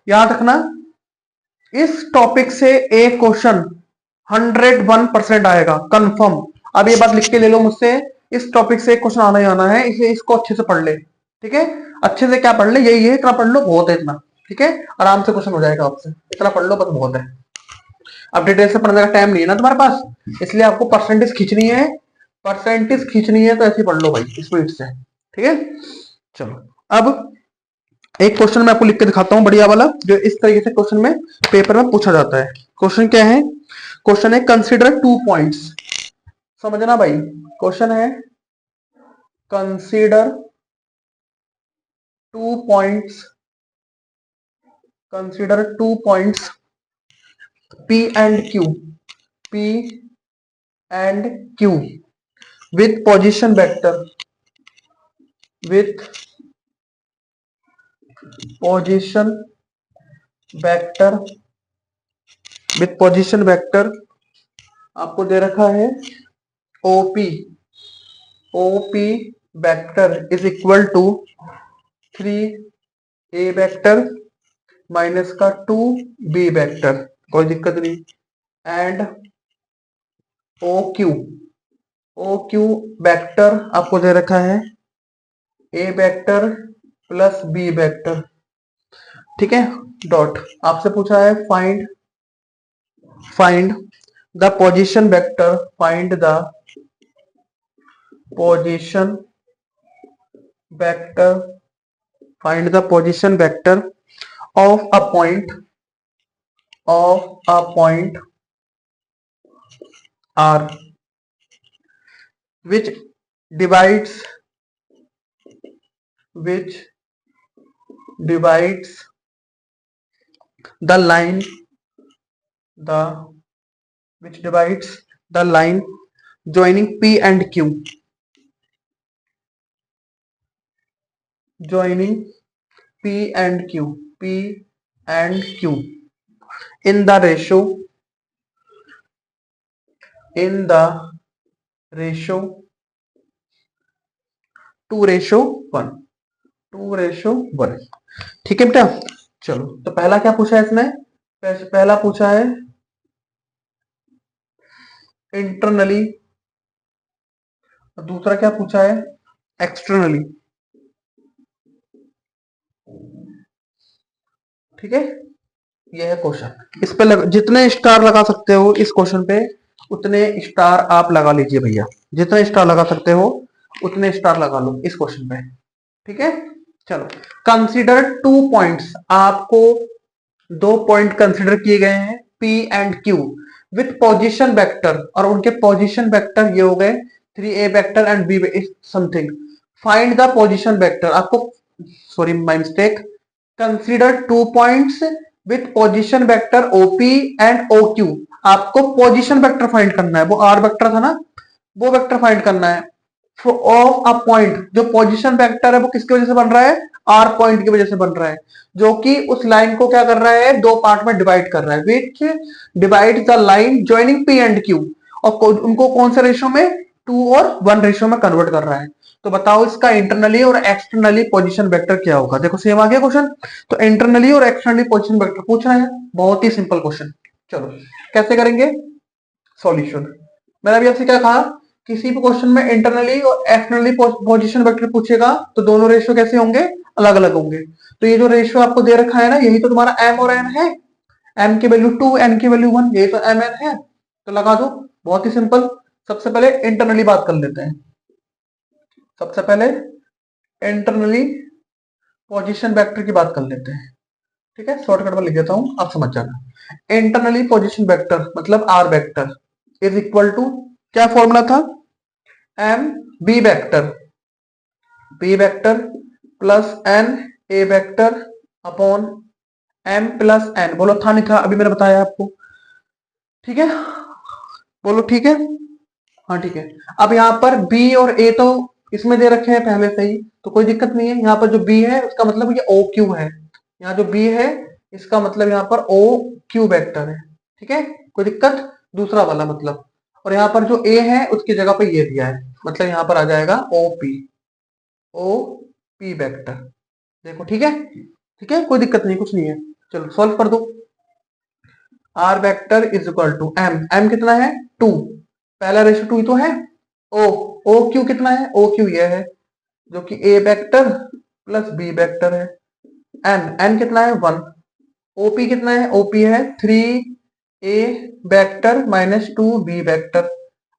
याद रखना, इस टॉपिक से एक क्वेश्चन 101% आएगा कंफर्म। अब ये बात लिख के ले लो मुझसे, इस टॉपिक से क्वेश्चन आना ही आना है, इसे इसको अच्छे से पढ़ ले। ठीक है, अच्छे से क्या पढ़ ले, यही है, इतना पढ़ लो बहुत है इतना। ठीक है, आराम से क्वेश्चन हो जाएगा आपसे, इतना पढ़ लो बस बहुत है। अब डिटेल से पढ़ने का टाइम नहीं है ना तुम्हारे पास, इसलिए आपको परसेंटेज खींचनी है, परसेंटेज खींचनी है तो ऐसे ही पढ़ लो भाई स्पीड से। ठीक है, चलो अब एक क्वेश्चन मैं आपको लिख के दिखाता हूं बढ़िया वाला, जो इस तरीके से क्वेश्चन में पेपर में पूछा जाता है। क्वेश्चन क्या है, क्वेश्चन है कंसीडर 2 पॉइंट्स। समझना भाई, क्वेश्चन है consider 2 points, consider 2 points P and Q, P and Q with position vector, with position vector, with position vector आपको दे रखा है OP, OP vector is equal to 3A vector minus का 2B vector, कोई दिक्कत नहीं, and OQ, OQ vector आपको दे रखा है A vector plus B vector. ठीक है, डॉट आपसे पूछा है find, find the position vector, find the position vector, find the position vector of a point, of a point R which divides, which divides the line, the which divides the line joining P and Q, joining P and Q, P and Q in the ratio, in the ratio 2:1, 2:1। ठीक है बेटा, चलो तो पहला क्या पूछा है इसने, पहला पूछा है इंटरनली, दूसरा क्या पूछा है एक्सटर्नली। ठीक है, यह है क्वेश्चन, इस पे जितने स्टार लगा सकते हो इस क्वेश्चन पे उतने स्टार आप लगा लीजिए भैया, जितने स्टार लगा सकते हो उतने स्टार लगा लो इस क्वेश्चन पे। ठीक है, चलो कंसीडर 2 पॉइंट्स, आपको 2 पॉइंट कंसीडर किए गए हैं P and Q with position vector, और उनके पोजीशन वेक्टर ये हो गए 3A vector and B something. Find the position vector, आपको sorry my mistake, consider 2 points with position vector OP and OQ। आपको पोजीशन वेक्टर फाइंड करना है, वो R वेक्टर था ना, वो वेक्टर फाइंड करना है ऑफ अ पॉइंट। जो पोजीशन वेक्टर है वो किसकी वजह से बन रहा है, R पॉइंट की वजह से बन रहा है, जो कि उस लाइन को क्या कर रहा है, दो पार्ट में डिवाइड कर रहा है, विच divide the line joining P and Q, और उनको कौन से रेशो में, 2 और 1 रेशो में कन्वर्ट कर रहा है। तो बताओ इसका इंटरनली और एक्सटर्नली पोजीशन वेक्टर क्या होगा। देखो सेम आ गया क्वेश्चन, तो इंटरनली और एक्सटर्नली पोजीशन वेक्टर पूछ रहा है, बहुत ही सिंपल क्वेश्चन। चलो कैसे करेंगे सॉल्यूशन। मैंने अभी आपसे क्या कहा, किसी भी क्वेश्चन में इंटरनली और एक्सटर्नली पोजीशन वेक्टर पूछेगा तो दोनों रेशियो कैसे होंगे, अलग अलग होंगे। तो ये जो रेशियो आपको दे रखा है ना, यही तो तुम्हारा m और n है, m की वैल्यू 2, n की वैल्यू 1, यही तो m n है, तो लगा दो, बहुत ही सिंपल। सबसे पहले इंटरनली बात कर लेते हैं, सबसे पहले इंटरनली पोजीशन वेक्टर की बात कर लेते हैं। ठीक है, शॉर्टकट में लिख देता हूं, आप समझ जाना। इंटरनली पोजीशन वेक्टर मतलब r vector is equal to, क्या फॉर्मूला था, m b vector, b vector plus n a vector upon m plus n। बोलो था नहीं था, अभी मैंने बताया आपको। ठीक है, बोलो ठीक है, हाँ ठीक है। अब यहाँ पर b और a तो इसमें दे रखे हैं पहले से ही, तो कोई दिक्कत नहीं है। यहाँ पर जो b है उसका मतलब ये OQ है, यहाँ जो b है इसका मतलब यहाँ पर OQ वेक्टर है। ठीक है, कोई दिक्कत, दूसरा वाला मतलब। और यहाँ पर जो a है उसकी जगह पर ये दिया है, मतलब यहाँ पर आ जाएगा OP वेक्टर। देखो ठीक है, ठीक है, कोई दिक्कत नहीं, कुछ नहीं है। चलो सॉल्व कर दो। r vector is equal to m, m कितना है 2, पहला रेशियो 2 ही तो है। ओ ओ क्यू कितना है, ओ क्यू ये है जो कि a vector plus b vector है। एन एन कितना है 1। ओपी कितना है, ओपी है 3 a vector minus 2 b vector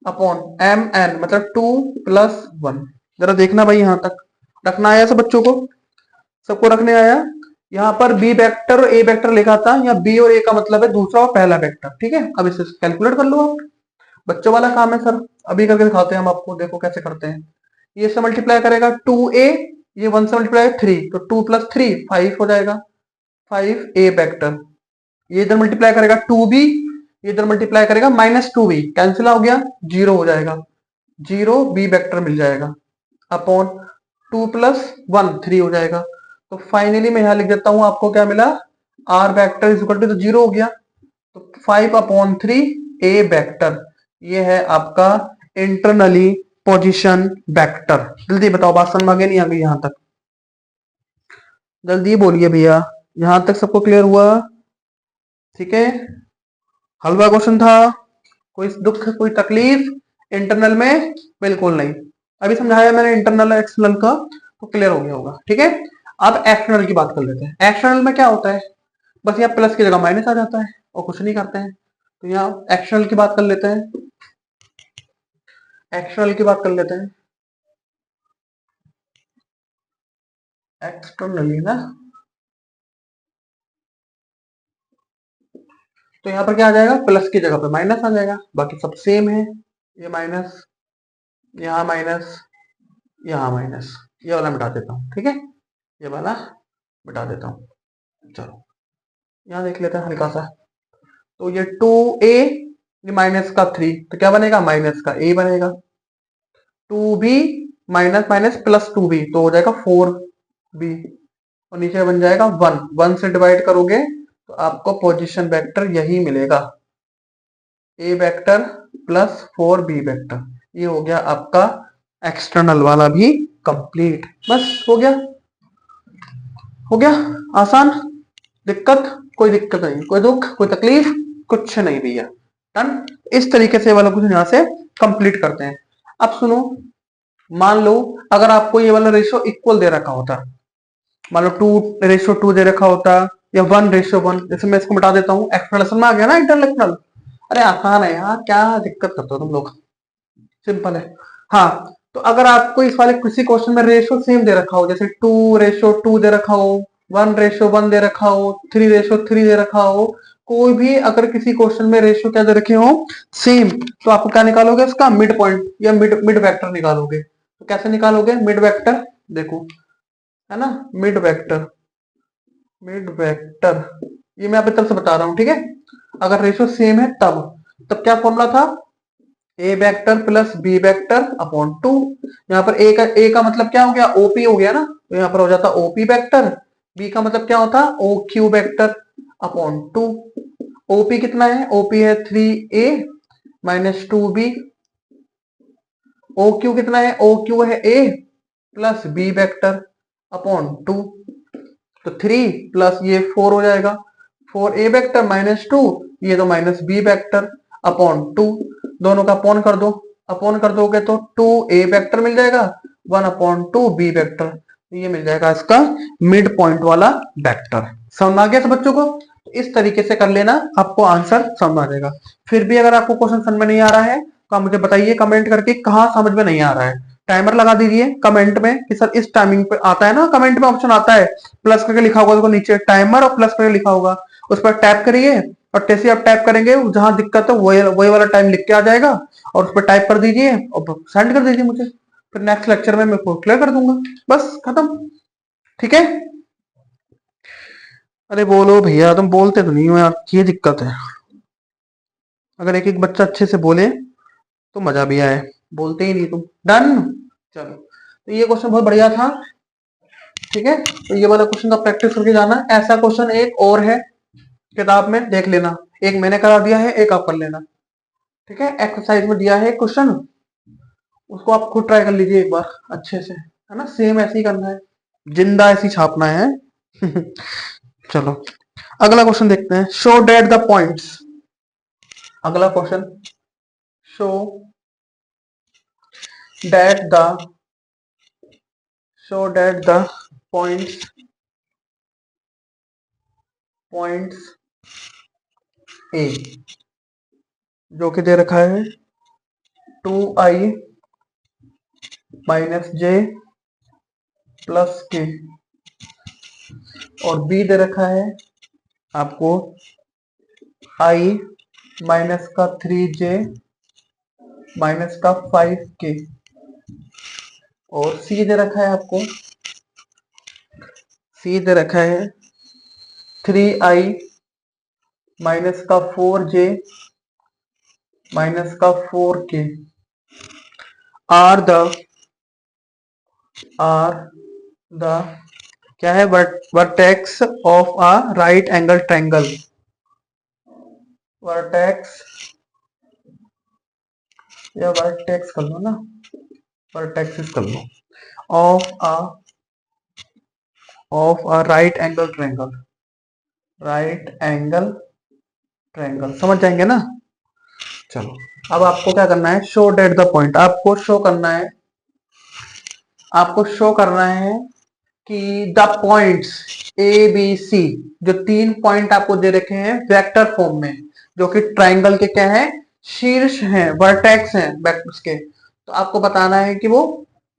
upon m n मतलब 2+1। जरा देखना भाई यहां तक रखना आया सब बच्चों को, सबको रखने आया। यहाँ पर बी वेक्टर और ए वेक्टर लिखा था, यहाँ बी और ए का मतलब है दूसरा और पहला वेक्टर। ठीक है, अब इसे कैलकुलेट कर लो आप, बच्चों वाला काम है सर, अभी करके दिखाते हैं हम आपको, देखो कैसे करते हैं। ये से मल्टीप्लाई करेगा 2a, ये 1 से मल्टीप्लाई 3, तो 2+3 5 हो जाएगा, 5a वेक्टर। ये इधर मल्टीप्लाई करेगा 2b, ये इधर मल्टीप्लाई करेगा -2b, कैंसिल हो गया, 0 हो जाएगा, 0b वेक्टर मिल जाएगा अपॉन 2+1 3 हो जाएगा। तो फाइनली मैं यहां लिख देता हूं, आपको क्या मिला, r vector is equal to, तो 0 हो गया, तो 5/3 a वेक्टर, ये है आपका इंटरनली पोजीशन वेक्टर। जल्दी बताओ, बात समझ में आ गई नहीं आ गई यहां तक, जल्दी बोलिए भैया, यहां तक सबको क्लियर हुआ? ठीक है, हलवा क्वेश्चन था, कोई दुख कोई तकलीफ इंटरनल में? बिल्कुल नहीं, अभी समझाया मैंने इंटरनल एक्सटर्नल का, तो क्लियर हो गया होगा। ठीक है, अब एक्सटर्नल की बात कर लेते हैं। एक्सटर्नल में क्या होता है, बस यहाँ प्लस की जगह माइनस आ जाता है और कुछ नहीं करते हैं। तो यहाँ एक्सटर्नल की बात कर लेते हैं, एक्सटर्नल की बात कर लेते हैं, एक्सटर्नली ना। तो यहाँ पर क्या आ जाएगा, प्लस की जगह पे माइनस आ जाएगा, बाकी सब सेम है। ये माइनस, यहाँ माइनस, यहाँ माइनस, ये वाला मिटा देता हूँ। ठीक है, ये वाला मिटा देता हूँ। चलो यहाँ देख लेते हैं हल्का सा, तो ये 2a, ये माइनस का 3, तो क्या बनेगा, माइनस का a बनेगा, 2b minus minus plus 2b, तो हो जाएगा 4b, और नीचे बन जाएगा 1, 1 से डिवाइड करोगे तो आपको पोजीशन वेक्टर यही मिलेगा, a vector plus 4b vector. ये हो गया आपका एक्सटर्नल वाला भी कंप्लीट, बस हो गया, हो गया आसान। दिक्कत, कोई दिक्कत नहीं, कोई दुख कोई तकलीफ कुछ नहीं भैया, डन। इस तरीके से वाला कुछ यहाँ से कंप्लीट करते हैं। अब सुनो, मान लो अगर आपको ये वाला रेशियो इक्वल दे रखा होता, मान लो 2:2 दे रखा होता, या 1:1, जैसे मैं इसको मिटा देता हूँ, एक्सप्लेनेशन में आ गया ना इंटरनल एक्सटर्नल। अरे आसान है यार, क्या दिक्कत करते हो तुम लोग, सिंपल है। हाँ, तो अगर आपको इस वाले किसी क्वेश्चन में रेशियो सेम दे रखा हो, जैसे 2:2 दे रखा हो, 1:1 दे रखा हो, 3:3 दे रखा हो, कोई भी अगर किसी क्वेश्चन में रेशियो क्या दे रखे हो, सेम, तो आपको क्या निकालोगे, उसका मिड पॉइंट या मिड मिड वेक्टर निकालोगे। तो कैसे निकालोगे मिड वेक्टर, देखो, है ना, मिड वेक्टर, मिड वेक्टर, ये मैं आपकी तरफ से बता रहा हूँ। ठीक है, अगर रेशियो सेम है तब तब क्या फॉर्मूला था, a vector plus b vector upon 2। यहाँ पर ए का मतलब क्या हो गया, ओपी हो गया ना, तो यहाँ पर हो जाता ओपी वेक्टर, बी का मतलब क्या होता, O Q vector upon 2। OP कितना है, ओपी है 3a माइनस 2b, ओ क्यू कितना है, ओ क्यू है a plus b vector upon 2, तो 3 प्लस ये 4 हो जाएगा, 4a वेक्टर माइनस 2, ये तो माइनस बी वेक्टर अपॉन 2, दोनों का अपॉन कर दो, अपॉन कर दोगे तो 2a वेक्टर मिल जाएगा, 1/2b वेक्टर, ये मिल जाएगा इसका मिड पॉइंट वाला वेक्टर। समझ आ गया सब बच्चों को? तो इस तरीके से कर लेना, आपको आंसर समझ आ जाएगा। फिर भी अगर आपको क्वेश्चन समझ में नहीं आ रहा है तो आप मुझे बताइए कमेंट करके, कहाँ समझ में नहीं आ रहा है। टाइमर लगा दीजिए कमेंट में कि सर इस टाइमिंग पे आता है ना, कमेंट में ऑप्शन आता है प्लस करके लिखा होगा, देखो नीचे टाइमर और प्लस करके लिखा होगा, उस पर टैप करिए, और जैसे आप टैप करेंगे जहां दिक्कत है वही वाला टाइम लिख के आ जाएगा, और उस पर टाइप कर दीजिए और सेंड कर दीजिए मुझे, फिर नेक्स्ट लेक्चर में मैं क्लियर कर दूंगा, बस खत्म। ठीक है, अरे बोलो भैया, तुम बोलते तो नहीं हो यार, ये दिक्कत है। अगर एक एक बच्चा अच्छे से बोले तो मजा भी आए, बोलते ही नहीं तुम। डन, चलो, तो ये क्वेश्चन बहुत बढ़िया था। ठीक है, तो ये वाला क्वेश्चन का प्रैक्टिस करके जाना। ऐसा क्वेश्चन एक और है किताब में, देख लेना, एक मैंने करा दिया है, एक आप कर लेना। ठीक है, एक्सरसाइज में दिया है क्वेश्चन, उसको आप खुद ट्राई कर लीजिए एक बार अच्छे से, है ना, सेम ऐसे ही करना है, जिंदा ऐसे ही छापना है। चलो अगला क्वेश्चन देखते हैं, शो डेट द पॉइंट्स। अगला question, show that the show that the points A जो कि दे रखा है 2i माइनस जे प्लस के, और B दे रखा है आपको i माइनस का 3j माइनस का 5k, और C दे रखा है आपको, C दे रखा है 3i माइनस का 4j माइनस का 4k आर द क्या है vertex of a right angle triangle, vertex या वर्टेक्स कर लो ना, वर्टेक्सिस कर लो, of a right angle triangle समझ जाएंगे ना। चलो अब आपको क्या करना है, शो डेट द पॉइंट, आपको शो करना है कि the points a b c, जो 3 पॉइंट आपको दे रखे हैं वेक्टर फॉर्म में, जो कि ट्रायंगल के क्या है, शीर्ष हैं, वर्टेक्स हैं वेक्टर्स के, तो आपको बताना है कि वो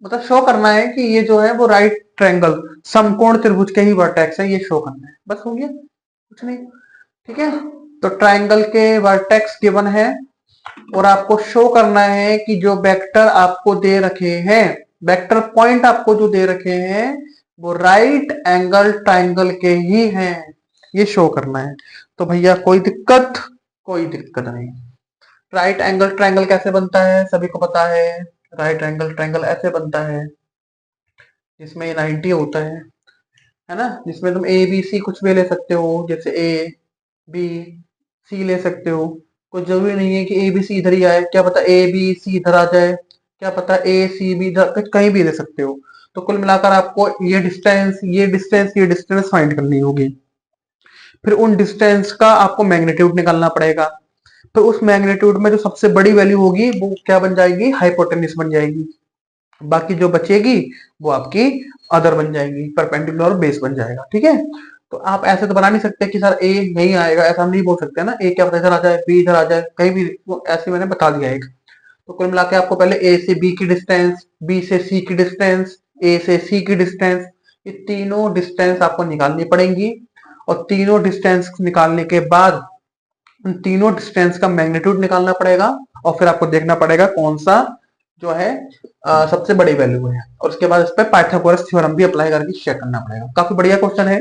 मतलब शो करना है कि ये जो है वो राइट ट्रायंगल समकोण त्रिभुज के ही वर्टेक्स है, ये शो करना है, बस हो गया, कुछ नहीं। ठीक है, तो ट्रायंगल के वर्टेक्स गिवन है, और आपको शो करना है कि जो वेक्टर आपको दे रखे हैं, वेक्टर पॉइंट आपको जो दे रखे हैं वो राइट एंगल ट्रायंगल के ही हैं, ये शो करना है। तो भैया कोई दिक्कत नहीं। राइट एंगल ट्रायंगल कैसे बनता है, सभी को पता है। राइट एंगल ट्रायंगल ऐसे बनता है जिसमें 90 होता है ना, जिसमें तुम ए बी सी कुछ भी ले सकते हो, जैसे ए बी सी ले सकते हो, कोई जरूरी नहीं है कि ए बी सी इधर ही आए, क्या पता ए बी सी इधर आ जाए, क्या पता ए सी बी इधर, कहीं भी ले सकते हो। तो कुल मिलाकर आपको ये डिस्टेंस फाइंड करनी होगी, फिर उन डिस्टेंस का आपको मैग्नीट्यूड निकालना पड़ेगा, तो उस मैग्नीट्यूड में जो सबसे बड़ी वैल्यू होगी वो क्या बन जाएगी, हाइपोटेन्यूज बन जाएगी, बाकी जो बचेगी वो आपकी अदर बन जाएगी, परपेंडिकुलर और बेस बन जाएगा। ठीक है, तो आप ऐसे तो बना नहीं सकते कि सर ए नहीं आएगा, ऐसा हम नहीं बोल सकते ना, ए क्या पता इधर आ जाए, बी इधर आ जाए, कहीं भी, वो ऐसे मैंने बता दिया एक। तो कुल मिला के आपको पहले ए से बी की डिस्टेंस, बी से सी की डिस्टेंस, ए से सी की डिस्टेंस, ये तीनों डिस्टेंस आपको निकालनी पड़ेंगी, और तीनों डिस्टेंस निकालने के बाद उन तीनों डिस्टेंस का मैग्नीट्यूड निकालना पड़ेगा, और फिर आपको देखना पड़ेगा कौन सा जो है सबसे बड़ी वैल्यू है, और उसके बाद इस पर पाइथागोरस थ्योरम भी अप्लाई करके चेक करना पड़ेगा। काफी बढ़िया क्वेश्चन है,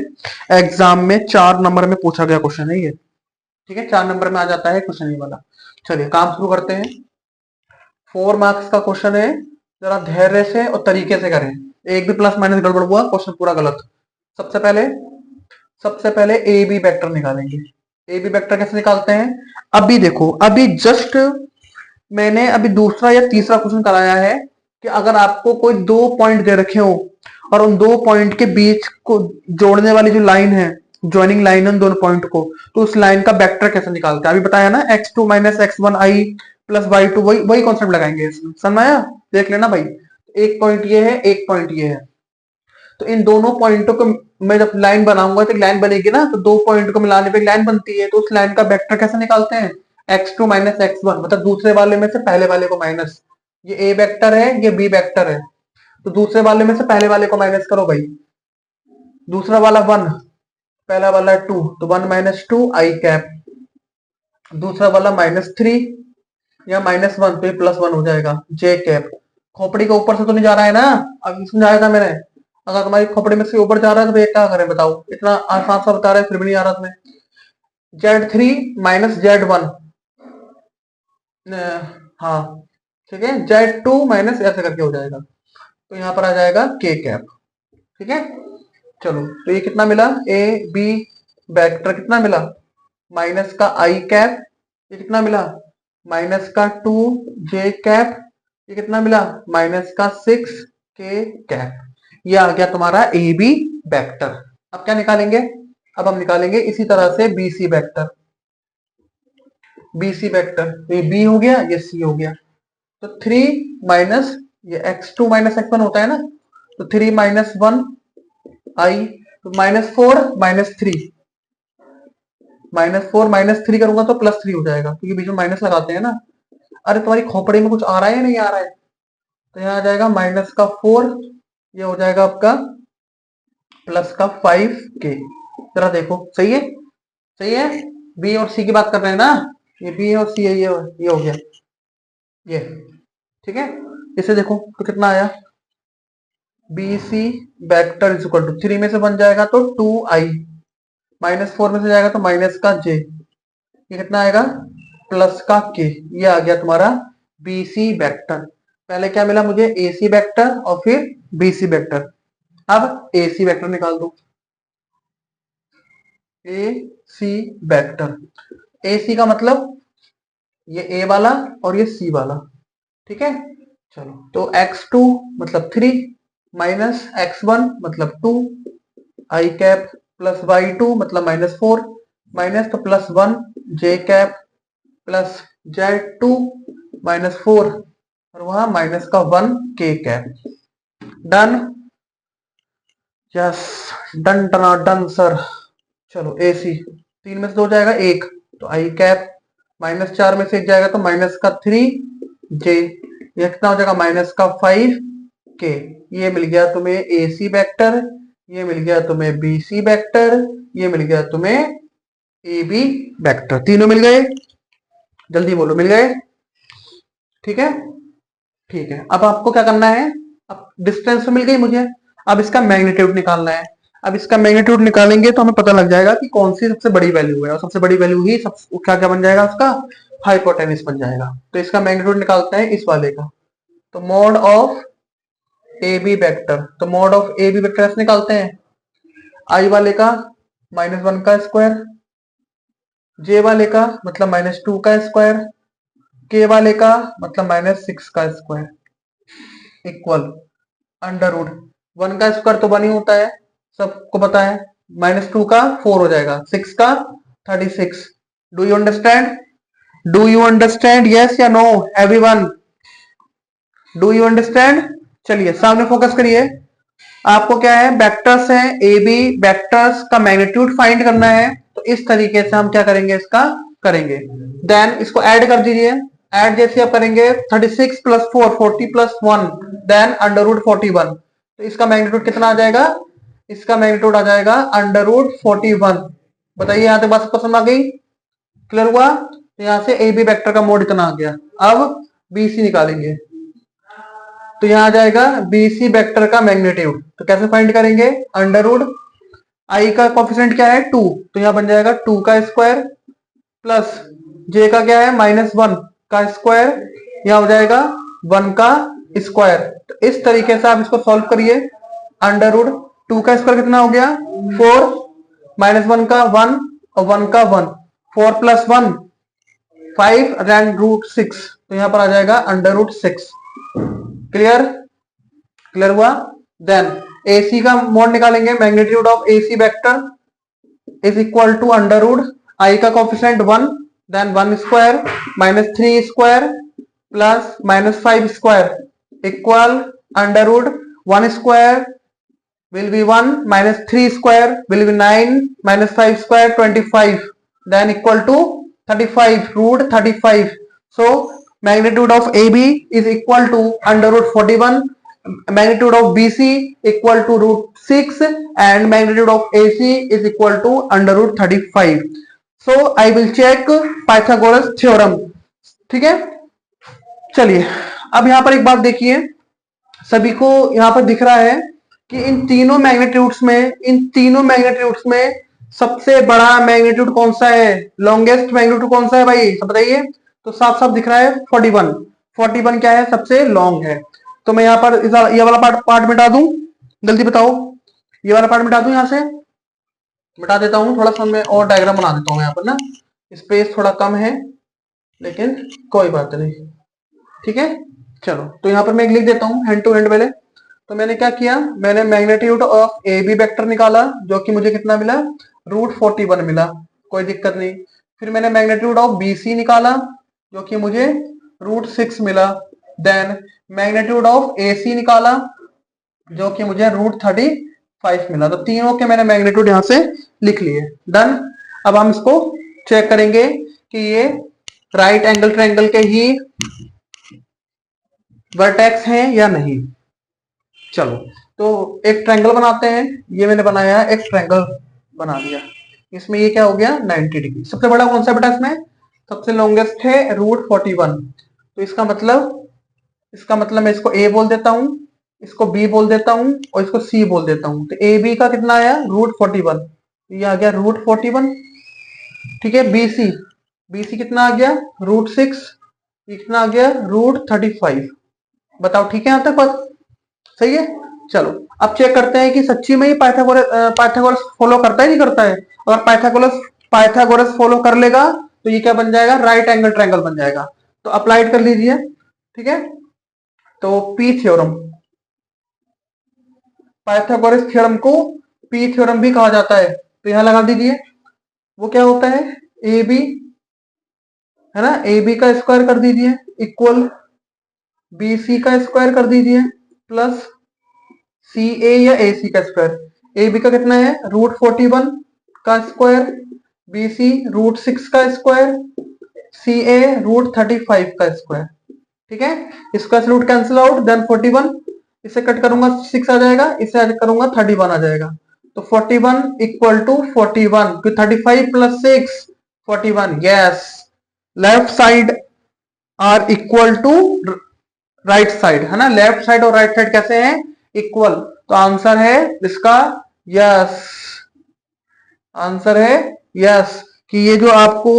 एग्जाम में 4 नंबर में पूछा गया क्वेश्चन है ये। ठीक है, 4 नंबर में आ जाता है क्वेश्चन ये वाला। चलिए काम शुरू करते हैं। 4 मार्क्स का क्वेश्चन है, जरा धैर्य से और तरीके से करें, एक भी प्लस माइनस गड़बड़ हुआ क्वेश्चन पूरा गलत। सबसे पहले ए बी वेक्टर निकालेंगे। ए बी वेक्टर कैसे निकालते हैं, अभी देखो, अभी जस्ट मैंने अभी दूसरा या तीसरा क्वेश्चन कराया है कि अगर आपको कोई 2 पॉइंट दे रखे हो और उन 2 पॉइंट के बीच को जोड़ने वाली जो लाइन है, ज्वाइनिंग लाइन है उन दोनों पॉइंट को, तो उस लाइन का वेक्टर कैसे निकालते हैं, अभी बताया ना, x2 minus x1 i plus y2, वही कॉन्सेप्ट लगाएंगे इसमें, समझ आया, देख लेना भाई। एक पॉइंट ये है, एक पॉइंट ये है, तो इन दोनों पॉइंटों को मैं जब लाइन बनाऊंगा तो लाइन बनेगी ना, तो 2 पॉइंट को मिलाने पे लाइन बनती है, तो उस लाइन का वेक्टर कैसे निकालते हैं, x2 माइनस x1, मतलब दूसरे वाले में से पहले वाले को माइनस, ये a वेक्टर है, ये b वेक्टर है, तो दूसरे वाले में से पहले वाले को माइनस करो भाई, दूसरा वाला 1, पहला वाला 2, तो 1 माइनस 2 i कैप, दूसरा वाला -3 या -1, तो ये +1 हो जाएगा j कैप। खोपड़ी के ऊपर से तो नहीं जा रहा है ना, अभी समझाया था मैंने, अगर तुम्हारी खोपड़ी में से ऊपर जा रहा है तो ये क्या करें बताओ, इतना आसान सा बता रहे हैं फिर भी नहीं आ रहा तुम्हें। Z3 माइनस Z1, हाँ ठीक है, Z2 माइनस ऐसे करके हो जाएगा, तो यहाँ पर आ जाएगा k कैप। ठीक है, चलो तो ये कितना मिला, ए बी वेक्टर कितना मिला, माइनस का आई कैप, ये कितना मिला, माइनस का 2 जे कैप, ये कितना मिला, माइनस का 6 के कैप, ये आ गया तुम्हारा ए बी वेक्टर। अब क्या निकालेंगे, अब हम निकालेंगे इसी तरह से बी सी वेक्टर, तो ये बी हो गया, ये सी हो गया, तो 3 माइनस ये x2 माइनस x1 होता है ना, तो 3 माइनस 1 आई, तो -4 -3 करूंगा तो +3 हो जाएगा, क्योंकि बीच में माइनस लगाते हैं ना। अरे तुम्हारी खोपड़ी में कुछ आ रहा है या नहीं आ रहा है? तो यहाँ आ जाएगा -4, ये हो जाएगा आपका +5k। जरा देखो, सही है? सही है। बी और सी की बात कर रहे हैं ना, ये बी और सी है, ये हो गया ये, ठीक है। इसे देखो तो कितना आया, B C vector is equal to 3 में से बन जाएगा तो 2i, -4 में से जाएगा तो माइनस का j, ये कितना आएगा प्लस का k। ये आ गया तुम्हारा बी सी वेक्टर। पहले क्या मिला मुझे, ए सी वेक्टर और फिर बी सी वेक्टर। अब ए सी वेक्टर निकाल दो, ए सी वेक्टर। ए सी का मतलब ये ए वाला और ये सी वाला, ठीक है। चलो, तो x2 मतलब 3 माइनस x1 मतलब 2 आई कैप प्लस y2 मतलब -4 माइनस तो +1 j कैप प्लस z2 -4 और वहां माइनस का 1 k cap. Done, yes, done done done sir. चलो ए सी 3 में से 2 जाएगा 1, तो आई कैप -4 में से 1 जाएगा तो माइनस का 3 j, ये कितना हो जाएगा -5k। ये मिल गया तुम्हें ए सी वेक्टर, ये मिल गया तुम्हें बी सी वेक्टर, ये मिल गया तुम्हें ए बी वेक्टर। तीनों मिल गए, जल्दी बोलो, मिल गए? ठीक है, ठीक है। अब आपको क्या करना है, अब डिस्टेंस तो मिल गई मुझे, अब इसका मैग्नीट्यूड निकालना है। अब इसका मैग्नीट्यूड निकालेंगे तो हमें पता लग जाएगा कि कौन सी सबसे बड़ी वैल्यू है, और सबसे बड़ी वैल्यू ही सब क्या क्या बन जाएगा, उसका हाइपोटेन्यूज बन जाएगा। तो इसका मैग्नीट्यूड निकालते हैं इस वाले का, तो mod of a b vector, तो mod of a b vector ऐसे निकालते हैं, आई वाले का -1 का स्क्वायर, जे वाले का मतलब -2 का स्क्वायर, के वाले का मतलब -6 का स्क्वायर इक्वल अंडर रूट 1 का स्क्वायर तो 1 ही होता है, सबको पता है। -2 का 4 हो जाएगा, 6 का 36। Do you understand? Do you understand? Yes या no everyone? Do you understand? चलिए सामने फोकस करिए। आपको क्या है, वेक्टर्स है ए बी, वेक्टर्स का मैग्नीट्यूड फाइंड करना है। तो इस तरीके से हम क्या करेंगे, इसका करेंगे। देन इसको ऐड कर दीजिए, ऐड जैसे आप करेंगे 36 + 4 40 + 1 देन √41, तो इसका मैग्नीट्यूड कितना आ जाएगा, इसका मैग्नीट्यूड आ जाएगा √41। बताइए यहां तक बात समझ आ गई, क्लियर हुआ? तो यहां से ए बी वेक्टर का मोड इतना आ गया। अब बी सी निकालेंगे, तो यहां आ जाएगा बी सी वेक्टर का मैग्नीट्यूड। तो कैसे फाइंड करेंगे, अंडर आई का कोफिशिएंट क्या है 2, तो यहां बन जाएगा 2 का स्क्वायर प्लस जे का क्या है -1 का स्क्वायर, यहां हो जाएगा 1 का स्क्वायर। तो इस तरीके से आप इसको सॉल्व करिए। √2 का स्क्वायर कितना हो गया 4, -1 का 1 और 1 का 1, 4 + 1 5 एंड √6, तो यहां पर आ जाएगा √6। क्लियर? क्लियर हुआ? देन AC का मोड निकालेंगे, magnitude of AC vector is equal to √I का coefficient 1 then 1 square -3 square plus -5 square equal √1 square will be 1 -3 square will be 9 -5 square 25 then equal to 35 √35. So magnitude of AB is equal to √41, magnitude of BC equal to √6 and magnitude of AC is equal to √35. So I will check Pythagoras theorem. ठीक है, चलिए अब यहां पर एक बात देखिए, सभी को यहां पर दिख रहा है कि इन तीनों मैग्नीट्यूड्स में सबसे बड़ा मैग्नीट्यूड कौन सा है, लॉन्गेस्ट मैग्नीट्यूड कौन सा है भाई, सब बताइए। तो साफ साफ दिख रहा है 41 क्या है, सबसे लॉन्ग है। तो मैं यहाँ पर ये वाला पार्ट मिटा दूं, जल्दी बताओ, ये वाला पार्ट मिटा दूं, यहां से मिटा देता हूं। थोड़ा सा मैं और डायग्राम बना देता हूं, यहाँ पर ना स्पेस थोड़ा कम है, लेकिन कोई बात नहीं, ठीक है। चलो, तो यहाँ पर मैं एक लिख देता हूँ हैंड टू हैंड पहले। तो मैंने क्या किया, मैंने magnitude of a b vector निकाला, जो कि मुझे कितना मिला, √41 मिला, कोई दिक्कत नहीं। फिर मैंने मैग्नीट्यूड ऑफ बी सी निकाला, जो कि मुझे √6 मिला। देन मैग्नीट्यूड ऑफ ए सी निकाला जो कि मुझे √35 मिला। तो तीनों के मैंने मैग्नीट्यूड यहां से लिख लिए। डन। अब हम इसको चेक करेंगे कि ये राइट एंगल ट्रायंगल के ही वर्टेक्स हैं या नहीं। चलो तो एक ट्रायंगल बनाते हैं। ये मैंने बनाया है, एक ट्रायंगल बना दिया। इसमें ये क्या हो गया 90 डिग्री। सबसे बड़ा कौन सा बेटा इसमें? सबसे लॉन्गेस्ट है √41। तो इसका मतलब मैं इसको ए बोल देता हूं, इसको बी बोल देता हूं और इसको सी बोल देता हूं। तो ए बी का कितना आया √41, ये आ गया √41। ठीक है। बीसी कितना आ गया √6, ये कितना आ गया √35। बताओ ठीक है यहां तक बात सही है? चलो अब चेक करते हैं कि सच्ची में ही पाइथागोरस फॉलो करता है नहीं करता है। अगर पाइथागोरस फॉलो कर लेगा तो ये क्या बन जाएगा, राइट एंगल ट्रायंगल बन जाएगा। तो अप्लाइड कर लीजिए। ठीक है। तो पी थ्योरम, पाइथागोरस थ्योरम को पी थ्योरम भी कहा जाता है। तो यहां लगा दीजिए। वो क्या होता है, ए बी है ना, ए बी का स्क्वायर कर दीजिए इक्वल बी सी का स्क्वायर कर दीजिए प्लस सी ए या ए सी का स्क्वायर। ए बी का कितना है √41 का स्क्वायर, बी सी √6 का स्क्वायर, सी ए √35 का स्क्वायर। ठीक है। इसका रूट कैंसिल आउट, देन 41, इसे कट करूंगा 6 आ जाएगा, इसे ऐड करूंगा 31 आ जाएगा। तो 41 इक्वल टू 41, 35 प्लस 6 41। Yes, left side are equal to right side है ना। लेफ्ट साइड और राइट साइड कैसे हैं, इक्वल। तो आंसर है इसका यस, आंसर है यस कि ये जो आपको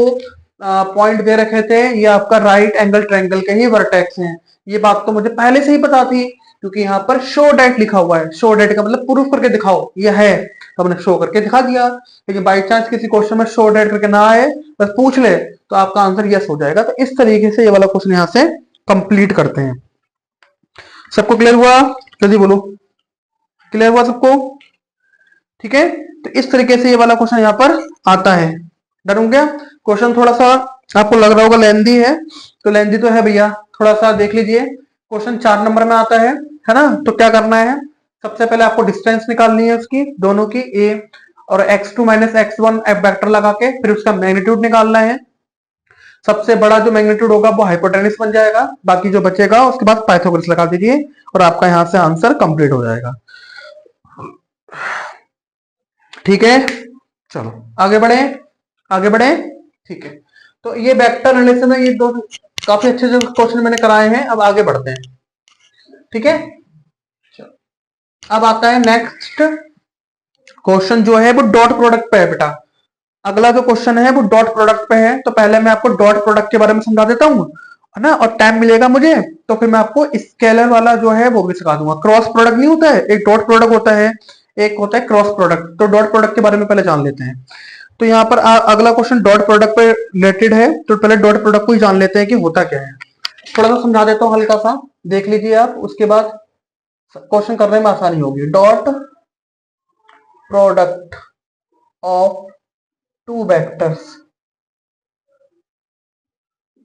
पॉइंट दे रखे थे ये आपका राइट एंगल ट्रायंगल के ही वर्टेक्स हैं। ये बात तो मुझे पहले से ही पता थी क्योंकि यहाँ पर शो डेट लिखा हुआ है। शो डेट का मतलब प्रूफ करके दिखाओ, ये है तो हमने शो करके दिखा दिया। लेकिन बाई चांस किसी क्वेश्चन में शो डेट करके ना आए, बस पूछ ले तो आपका आंसर यस हो जाएगा। तो इस तरीके से ये वाला क्वेश्चन यहाँ से कंप्लीट करते हैं। सबको क्लियर हुआ? जल्दी बोलो, क्लियर हुआ सबको? ठीक है। तो इस तरीके से ये वाला क्वेश्चन यहाँ पर आता है। डन हो गया? क्वेश्चन थोड़ा सा आपको लग रहा होगा लेंदी है, तो लेंदी तो है भैया, थोड़ा सा देख लीजिए। क्वेश्चन 4 नंबर में आता है ना। तो क्या करना है, सबसे पहले आपको डिस्टेंस निकालनी है उसकी दोनों की, ए और x2 - x1 वेक्टर लगा के, फिर उसका मैग्नीट्यूड निकालना है। सबसे बड़ा जो मैग्नीट्यूड होगा वो हाइपोटेनस बन जाएगा, बाकी जो बचेगा उसके बाद पाइथागोरस लगा दीजिए और आपका यहां से आंसर कंप्लीट हो जाएगा। ठीक है। चलो आगे बढ़े, आगे बढ़े। ठीक है। तो ये वेक्टर रिलेशन है, ये दो काफी अच्छे जो क्वेश्चन मैंने कराए हैं। अब आगे बढ़ते हैं। ठीक है। अब आता है नेक्स्ट क्वेश्चन जो है वो डॉट प्रोडक्ट पे है बेटा। अगला जो क्वेश्चन है वो डॉट प्रोडक्ट पे है। तो पहले मैं आपको डॉट प्रोडक्ट के बारे में समझा देता हूँ है ना, और टाइम मिलेगा मुझे तो फिर मैं आपको स्केलर वाला जो है वो भी सिखा दूंगा। क्रॉस प्रोडक्ट नहीं होता है, एक डॉट प्रोडक्ट होता है, एक होता है क्रॉस प्रोडक्ट। तो डॉट प्रोडक्ट के बारे में पहले जान लेते हैं। तो यहाँ पर अगला क्वेश्चन डॉट प्रोडक्ट पे रिलेटेड है। तो पहले डॉट प्रोडक्ट को ही जान लेते हैं कि होता क्या है। थोड़ा सा समझा देता हूँ, हल्का सा देख लीजिए आप, उसके बाद क्वेश्चन करने में आसानी होगी। Dot product of two vectors.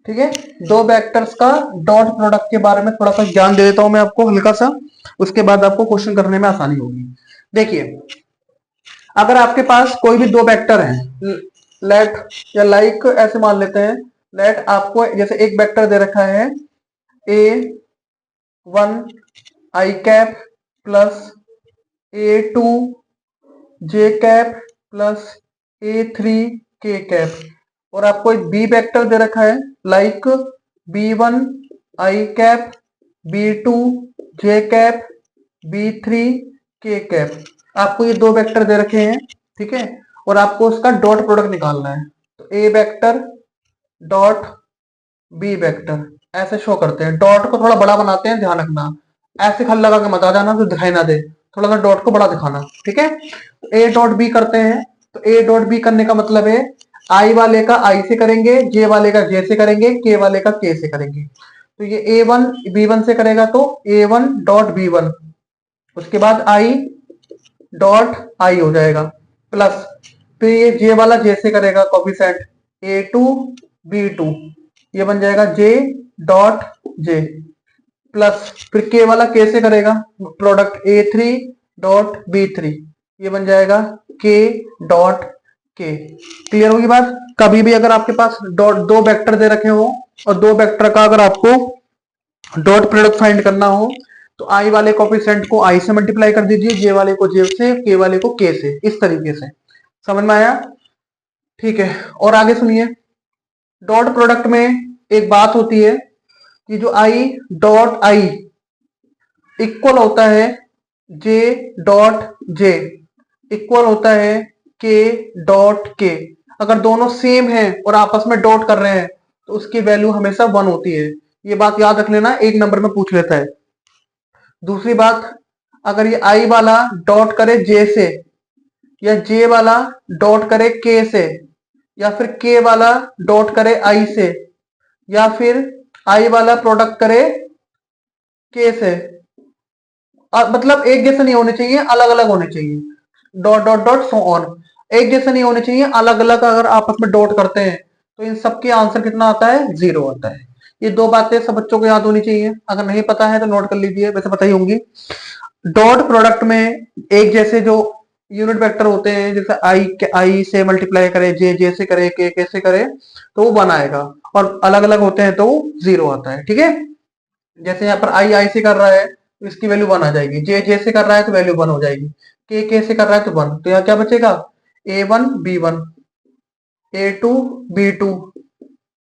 ठीक है। दो वेक्टर्स का डॉट प्रोडक्ट के बारे में थोड़ा सा ज्ञान दे देता हूं मैं आपको हल्का सा, उसके बाद आपको क्वेश्चन करने में आसानी होगी। देखिए, अगर आपके पास कोई भी दो वेक्टर हैं, लेट या लाइक ऐसे मान लेते हैं, लेट आपको जैसे एक वेक्टर दे रखा है A1 i cap plus A2 j cap plus A3 k cap, और आपको एक बी वेक्टर दे रखा है like B1 i cap B2 j cap B3 k cap. आपको ये दो वेक्टर दे रखे हैं। ठीक है। और आपको उसका डॉट प्रोडक्ट निकालना है। तो ए वेक्टर डॉट बी वेक्टर ऐसे शो करते हैं। डॉट को थोड़ा बड़ा बनाते हैं, ध्यान रखना, ऐसे खल लगा के मत आ जाना तो दिखाई ना दे, थोड़ा सा डॉट को बड़ा दिखाना। ठीक है। तो ए डॉट बी करते हैं। तो ए डॉट बी करने का मतलब है आई वाले का आई से करेंगे, जे वाले का जे से करेंगे, के वाले का के से करेंगे। तो ये A1 B1 से करेगा तो A1 डॉट B1, उसके बाद आई डॉट आई हो जाएगा प्लस, फिर ये जे वाला जे से करेगा कॉफीसेट A2 B2, ये बन जाएगा जे डॉट जे। प्लस फिर के वाला कैसे करेगा, प्रोडक्ट A3 डॉट B3, ये बन जाएगा K डॉट K। क्लियर होगी बात। कभी भी अगर आपके पास डॉट दो वेक्टर दे रखे हो और दो वेक्टर का अगर आपको डॉट प्रोडक्ट फाइंड करना हो तो आई वाले कोफिशिएंट को आई से मल्टीप्लाई कर दीजिए, जे वाले को जे से, के वाले को के से, इस तरीके से। समझ में आया? ठीक है, और आगे सुनिए। डॉट प्रोडक्ट में एक बात होती है कि जो आई डॉट आई इक्वल होता है जे डॉट जे, इक्वल होता है के डॉट के। अगर दोनों सेम हैं और आपस में डॉट कर रहे हैं तो उसकी वैल्यू हमेशा 1 होती है। ये बात याद रख लेना, एक नंबर में पूछ लेता है। दूसरी बात, अगर ये आई वाला डॉट करे जे से, या जे वाला डॉट करे के से, या फिर के वाला डॉट करे आई से, या फिर आई वाला प्रोडक्ट करे के से, मतलब एक जैसे नहीं होने चाहिए, अलग अलग होने चाहिए। Dot dot dot so on, एक जैसे नहीं होने चाहिए, अलग अलग अगर आपस में डॉट करते हैं तो इन सबके आंसर कितना आता है, 0 आता है। ये दो बातें सब बच्चों को याद होनी चाहिए, अगर नहीं पता है तो नोट कर लीजिए, वैसे पता ही होंगी। डॉट प्रोडक्ट में एक जैसे जो यूनिट वेक्टर होते हैं, जैसे आई से मल्टीप्लाई करे, जे से करे, के से करे, तो वो 1 आएगा, और अलग अलग होते हैं तो 0 आता है। ठीक है, जैसे यहाँ पर आई से कर रहा है तो इसकी वैल्यू 1 आ जाएगी, जे से कर रहा है तो वैल्यू 1 हो जाएगी, के से कर रहा है तो 1। तो यहाँ क्या बचेगा, A1 B1, A2 B2,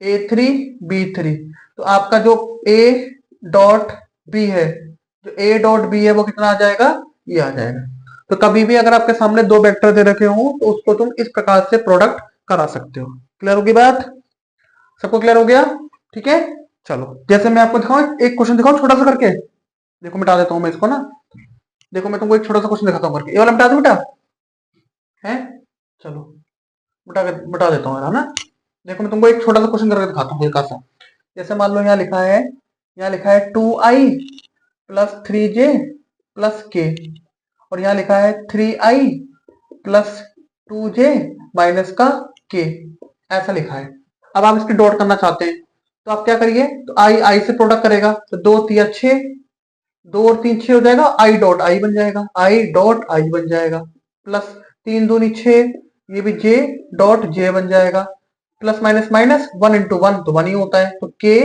A3 B3। तो आपका जो A डॉट B है, जो A डॉट B है वो कितना आ जाएगा, ये आ जाएगा। तो कभी भी अगर आपके सामने दो वेक्टर दे रखे हो तो उसको तुम इस प्रकार से प्रोडक्ट करा सकते हो। क्लियर होगी बात? सबको क्लियर हो गया? ठीक है, चलो जैसे मैं आपको दिखाऊं, एक क्वेश्चन दिखाऊं छोटा सा करके। देखो मिटा देता हूं मैं इसको ना, देखो मैं तुमको एक छोटा सा क्वेश्चन दिखाता हूं करके, ये वाला मिटा दो बेटा, है चलो मिटा देता हूँ, है ना। देखो मैं तुमको एक छोटा सा क्वेश्चन करके दिखाता हूँ हल्का सा। जैसे मान लो यहाँ लिखा है 2i प्लस 3j प्लस के, और यहाँ लिखा है 3i प्लस 2j माइनस का के, ऐसा लिखा है। अब आप इसकी डॉट करना चाहते हैं तो आप क्या करिए, तो आई से प्रोडक्ट करेगा तो 2 3 6, 2 और 3 6 हो जाएगा, आई डॉट आई बन जाएगा, आई डॉट आई बन जाएगा, प्लस 3 दूनी 6, ये भी जे डॉट जे बन जाएगा, प्लस माइनस माइनस 1 इंटू 1 तो 1 ही होता है, तो के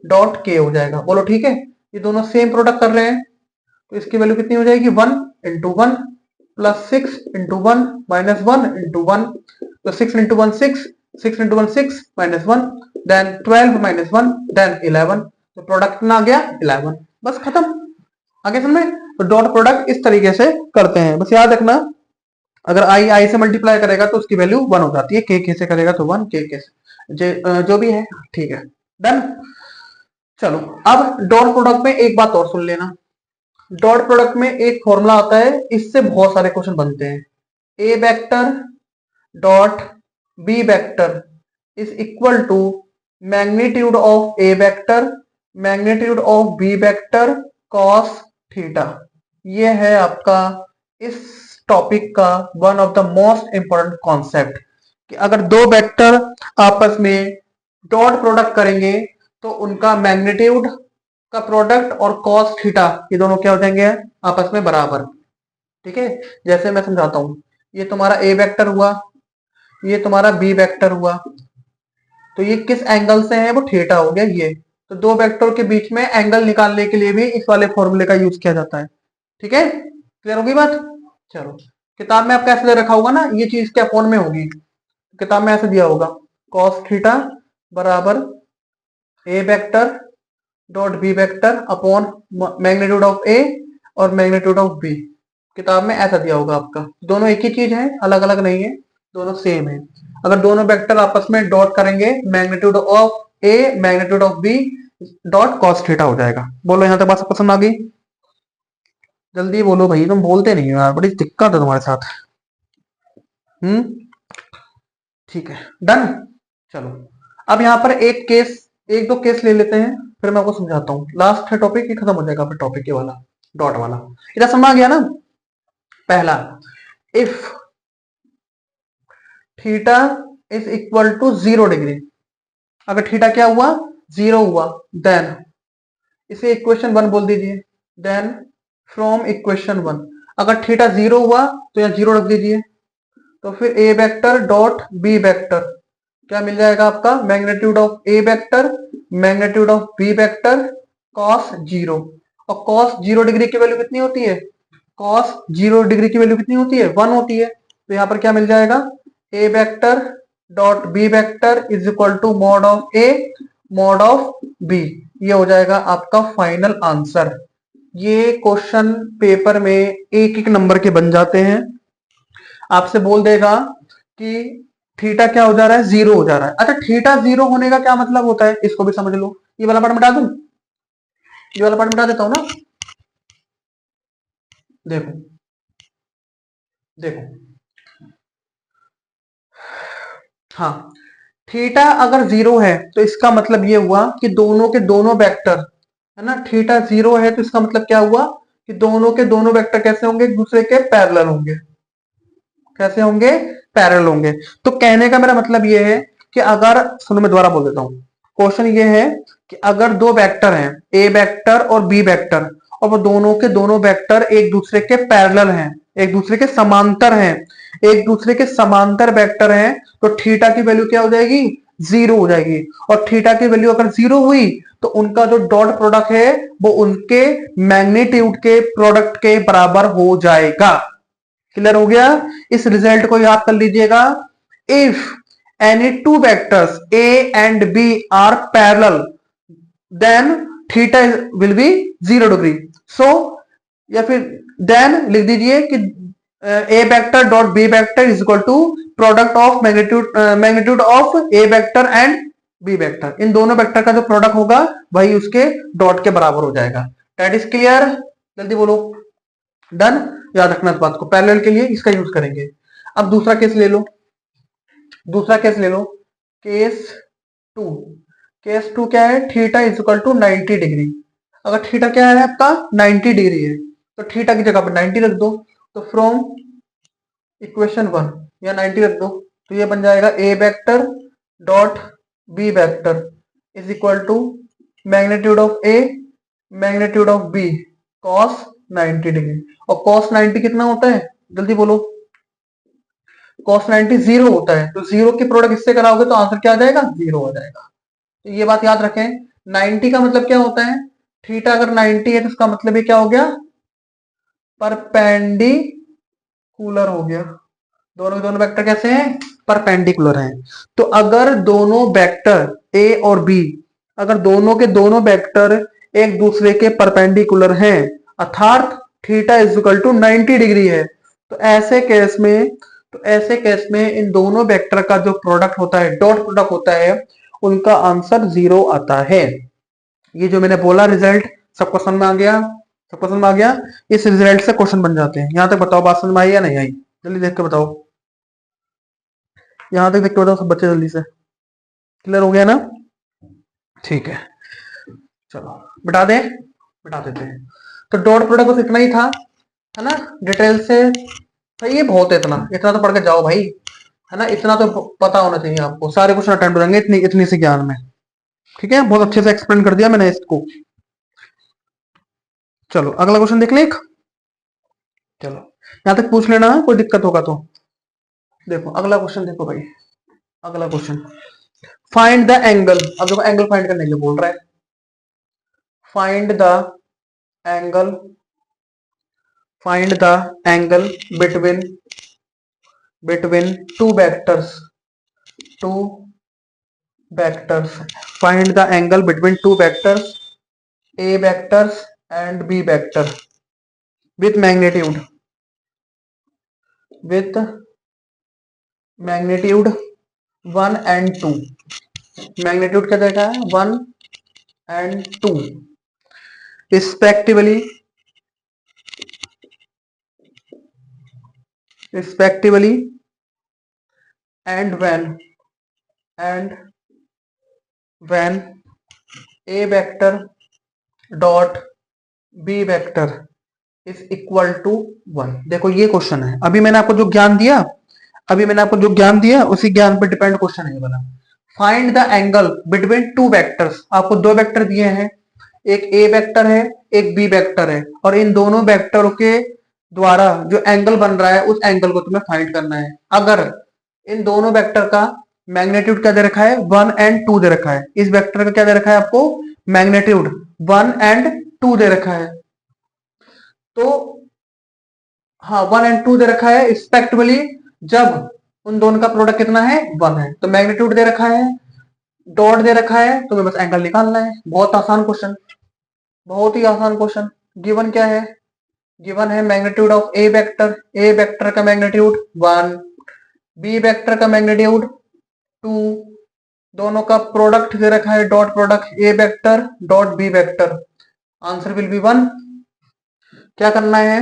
डॉट के हो जाएगा। बोलो ठीक है, ये दोनों सेम प्रोडक्ट कर रहे हैं तो इसकी वैल्यू कितनी हो जाएगी, 1 into 1 plus 6 into 1 minus 1 into 1, तो 6 into 1 6, 6 into 1 6 minus 1, then 12 minus 1, then 11, तो प्रोडक्ट कितना आ गया, 11। बस खत्म, आगे समझ में। तो डॉट प्रोडक्ट इस तरीके से करते हैं, बस याद रखना। अगर आई से मल्टीप्लाई करेगा तो उसकी वैल्यू 1 हो जाती है, के से करेगा तो 1, के से जो भी है। ठीक है, डन। चलो अब डॉट प्रोडक्ट में एक बात और सुन लेना। डॉट प्रोडक्ट में एक फॉर्मूला आता है, इससे बहुत सारे क्वेश्चन बनते हैं। A vector dot b vector is equal to magnitude of a vector magnitude of b vector cos theta. ये है आपका इस टॉपिक का one of the most important concept, कि अगर दो वेक्टर आपस में डॉट प्रोडक्ट करेंगे तो उनका मैग्नीट्यूड का प्रोडक्ट और कॉस थीटा ये दोनों क्या हो जाएंगे, आपस में बराबर। ठीक है, जैसे मैं समझाता हूं, ये तुम्हारा ए वेक्टर हुआ, ये तुम्हारा बी वेक्टर हुआ, तो ये किस एंगल से है, वो थीटा हो गया ये। तो दो वेक्टर के बीच में एंगल निकालने के लिए भी इस वाले फॉर्मूले का यूज किया जाता है। ठीक है, क्लियर होगी बात। चलो किताब में आपका ऐसे दे रखा होगा ना, ये चीज क्या फोन में होगी, किताब में ऐसे दिया होगा, कॉस थीटा बराबर a vector dot b vector upon magnitude of a और मैग्नीट्यूड ऑफ बी। किताब में ऐसा दिया होगा आपका, दोनों एक ही चीज है, अलग अलग नहीं है, दोनों सेम है। अगर दोनों वेक्टर आपस में डॉट करेंगे, magnitude of a magnitude of b dot cos theta हो जाएगा। बोलो यहाँ तक बात पसंद आ गई? जल्दी बोलो भाई, तुम बोलते नहीं हो यार, बड़ी दिक्कत है तुम्हारे साथ। ठीक है, डन। चलो अब यहाँ पर एक दो केस ले लेते हैं, फिर मैं आपको समझाता हूँ। लास्ट है टॉपिक, ये खत्म हो जाएगा फिर टॉपिक ये वाला, डॉट वाला। इधर समझ आ गया ना। पहला, if theta is equal to 0 degree, अगर थीटा क्या हुआ, 0 हुआ, देन इसे इक्वेशन 1 बोल दीजिए। देन फ्रॉम इक्वेशन 1 अगर थीटा 0 हुआ तो यहाँ 0 रख दीजिए। तो फिर a vector dot b vector क्या मिल जाएगा आपका, magnitude of a vector magnitude of b vector cos 0। और कॉस 0 डिग्री की वैल्यू कितनी होती है, कॉस 0 डिग्री की वैल्यू कितनी होती है, 1 होती है। तो यहाँ पर क्या मिल जाएगा, a vector dot b vector is equal to mod of a mod of b. ये हो जाएगा आपका फाइनल आंसर। ये क्वेश्चन पेपर में एक एक नंबर के बन जाते हैं। आपसे बोल देगा कि थीटा क्या हो जा रहा है, 0 हो जा रहा है। अच्छा, थीटा 0 होने का क्या मतलब होता है, इसको भी समझ लो। ये वाला पार्ट मिटा दूं, ये वाला पार्ट मिटा देता हूं ना। देखो देखो, हाँ, थीटा अगर 0 है तो इसका मतलब ये हुआ कि दोनों के दोनों वेक्टर, है ना, थीटा 0 है तो इसका मतलब क्या हुआ कि दोनों के दोनों वेक्टर कैसे होंगे, एक दूसरे के पैरेलल होंगे। कैसे होंगे, पैरेलल होंगे। तो कहने का मेरा मतलब ये है कि अगर, सुनो मैं दोबारा बोल देता हूं, क्वेश्चन ये है कि अगर दो वेक्टर हैं, ए वेक्टर और बी वेक्टर, और वो दोनों के दोनों वेक्टर एक दूसरे के पैरेलल हैं, एक दूसरे के समांतर हैं, एक दूसरे के समांतर वेक्टर हैं, तो थीटा की वैल्यू क्या हो जाएगी, 0 हो जाएगी। और थीटा की वैल्यू अगर 0 हुई तो उनका जो डॉट प्रोडक्ट है वो उनके मैग्नीट्यूड के प्रोडक्ट के बराबर हो जाएगा। क्लियर हो गया। इस रिजल्ट को याद कर लीजिएगा। If any two vectors a and b are parallel then theta will be 0 degree. So या फिर देन लिख दीजिए कि a vector dot b vector is equal to product of magnitude of a vector and b vector. इन दोनों vector का जो product होगा वही उसके डॉट के बराबर हो जाएगा। दैट इज क्लियर, जल्दी बोलो। डन। याद रखना इस बात को, पैरेलल के लिए इसका यूज करेंगे। अब दूसरा केस ले लो, दूसरा केस ले लो, केस 2। केस 2 क्या है, theta is equal to 90 degree. अगर थीटा क्या है आपका, 90 डिग्री है, तो थीटा की जगह पर 90 रख दो। तो फ्रॉम इक्वेशन 1 या 90 रख दो, तो ये बन जाएगा a vector dot b vector is equal to magnitude of a magnitude of b cos 90 degree. और कॉस 90 कितना होता है, जल्दी बोलो। कॉस 90 0 होता है, तो 0 की प्रोडक्ट इससे कराओगे तो आंसर क्या आ जाएगा, 0 हो जाएगा। तो ये बात याद रखें। 90 का मतलब क्या होता है, थीटा अगर 90 है तो इसका मतलब ये क्या हो गया, परपेंडिकुलर हो गया। दोनों के दोनों वेक्टर कैसे हैं, परपेंडिकुलर हैं। तो अगर दोनों वेक्टर ए और बी, अगर दोनों के दोनों वेक्टर एक दूसरे के परपेंडिकुलर हैं, अर्थात theta is equal to 90 degree है, तो ऐसे केस में, तो ऐसे केस में इन दोनों वेक्टर का जो प्रोडक्ट होता है, डॉट प्रोडक्ट होता है, उनका आंसर 0 आता है। ये जो मैंने बोला रिजल्ट सबको समझ में आ गया, सबको समझ में आ गया। इस रिजल्ट से क्वेश्चन बन जाते हैं। यहां तक बताओ बात समझ में आई या नहीं आई, जल्दी देख के बताओ। यहां तक देख के बताओ सब बच्चे जल्दी से। क्लियर हो गया ना, ठीक है। चलो बता दें, बता देते हैं। तो डॉट प्रोडक्ट बस इतना ही था, है ना, डिटेल से। भाई ये बहुत है, इतना इतना तो पढ़ के जाओ भाई, है ना, इतना तो पता होना चाहिए आपको। सारे क्वेश्चन अटेम्प्ट हो जाएंगे इतनी इतनी से ज्ञान में। ठीक है, बहुत अच्छे से एक्सप्लेन कर दिया मैंने इसको। चलो अगला क्वेश्चन देख ले एक। चलो यहां तक पूछ लेना, कोई दिक्कत होगा तो। देखो अगला क्वेश्चन, देखो भाई अगला क्वेश्चन, फाइंड द एंगल। अब देखो एंगल फाइंड करने के लिए बोल रहा है। Find the angle, find the angle between between two vectors, two vectors. Find the angle between two vectors a vectors and b vector with magnitude, with magnitude 1 and 2। Magnitude क्या देखा है, 1 and 2 respectively, respectively, and when a vector dot b vector is equal to 1। देखो ये question है, अभी मैंने आपको जो ज्ञान दिया, अभी मैंने आपको जो ज्ञान दिया उसी ज्ञान पर डिपेंड क्वेश्चन है ये वाला। Find the angle between two vectors. आपको दो वेक्टर दिए हैं, एक ए वेक्टर है, एक बी वेक्टर है, और इन दोनों वेक्टरों के द्वारा जो एंगल बन रहा है उस एंगल को तुम्हें फाइंड करना है। अगर इन दोनों वेक्टर का मैग्नीट्यूड क्या दे रखा है, 1 एंड 2 दे रखा है, इस वेक्टर का क्या दे रखा है आपको, मैग्नीट्यूड 1 एंड 2 दे रखा है, तो हाँ 1 एंड 2 दे रखा है रिस्पेक्टिवली, जब उन दोनों का प्रोडक्ट कितना है, 1 है, तो मैग्नीट्यूड दे रखा है, डॉट दे रखा है, तो बस एंगल निकालना है। बहुत आसान क्वेश्चन, बहुत ही आसान क्वेश्चन। गिवन क्या है, गिवन है मैग्नीट्यूड ऑफ ए वेक्टर का मैग्नीट्यूड 1, बी वेक्टर का मैग्नीट्यूड 2, दोनों का प्रोडक्ट दे रखा है, dot product a vector dot b vector, answer will be 1। क्या करना है,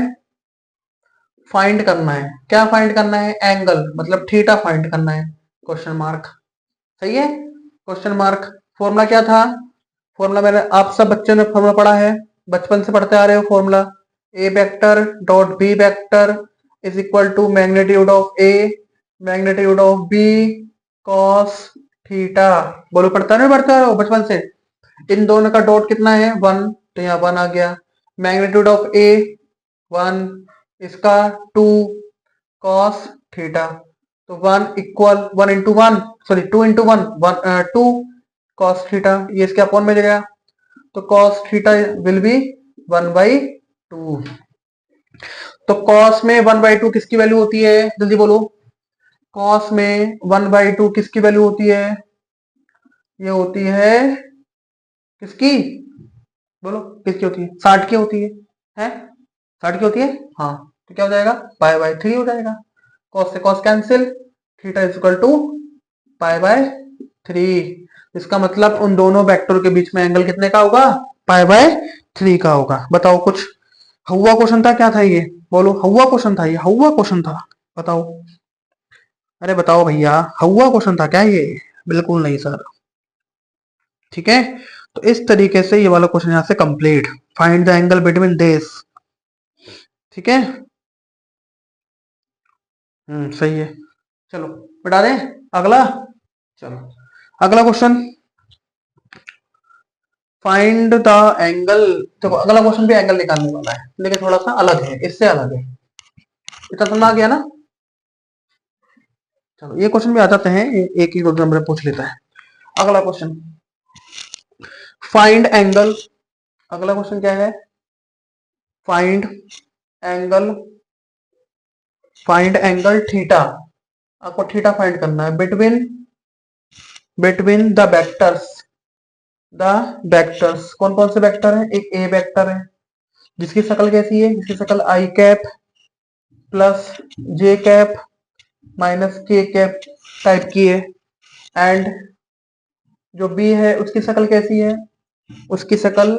फाइंड करना है, क्या फाइंड करना है, एंगल मतलब थीटा फाइंड करना है, क्वेश्चन मार्क, सही है, क्वेश्चन मार्क। फॉर्मूला क्या था, फॉर्मूला मैंने आप सब बच्चों ने फॉर्मूला पढ़ा है, बचपन से पढ़ते आ रहे हो formula, a vector dot b vector is equal to magnitude of a magnitude of b cos theta. बोलो पढ़ता नहीं पढ़ता हो बचपन से। इन दोनों का डॉट कितना है, 1, तो यहाँ 1 आ गया, मैग्नीट्यूड ऑफ ए 1, इसका 2 कॉस थीटा, तो 1 equal 1 into 1 sorry 2 into 1 2 cos theta, ये इसके अपॉन में जाएगा, तो कॉस थीटा विल बी 1/2। तो कॉस में 1/2 किसकी वैल्यू होती है, जल्दी बोलो, कॉस में 1/2 किसकी वैल्यू होती है, ये होती है किसकी, बोलो किसकी होती है, 60 की होती है 60 की होती है, हाँ, तो क्या हो जाएगा, π/3 हो जाएगा, कॉस से cos cancel, theta is equal to π/3। इसका मतलब उन दोनों वेक्टर के बीच में एंगल कितने का होगा, π/3 का होगा। बताओ कुछ हुआ क्वेश्चन था, क्या था ये, बोलो हुआ क्वेश्चन था, ये हुआ क्वेश्चन था, बताओ, अरे बताओ भैया, हुआ क्वेश्चन था क्या ये, बिल्कुल नहीं सर, ठीक है। तो इस तरीके से ये वाला क्वेश्चन यहां से complete, find the angle between this, ठीक है, सही है। चलो बता दें अगला, चलो अगला क्वेश्चन, फाइंड द एंगल। देखो अगला क्वेश्चन भी एंगल निकालने वाला है, लेकिन थोड़ा सा अलग है, इससे अलग है, इतना समझ आ गया ना। चलो ये क्वेश्चन भी आ जाते हैं, एक ही नंबर पूछ लेता है। अगला क्वेश्चन, फाइंड एंगल, अगला क्वेश्चन क्या है, find angle, find angle theta, आपको थीटा फाइंड करना है बिटवीन बिटवीन द वेक्टर्स, कौन कौन से वेक्टर है, एक ए वेक्टर है जिसकी शक्ल कैसी है, जिसकी शक्ल आई cap plus j cap minus के कैप टाइप की है, एंड जो बी है उसकी शक्ल कैसी है, उसकी शक्ल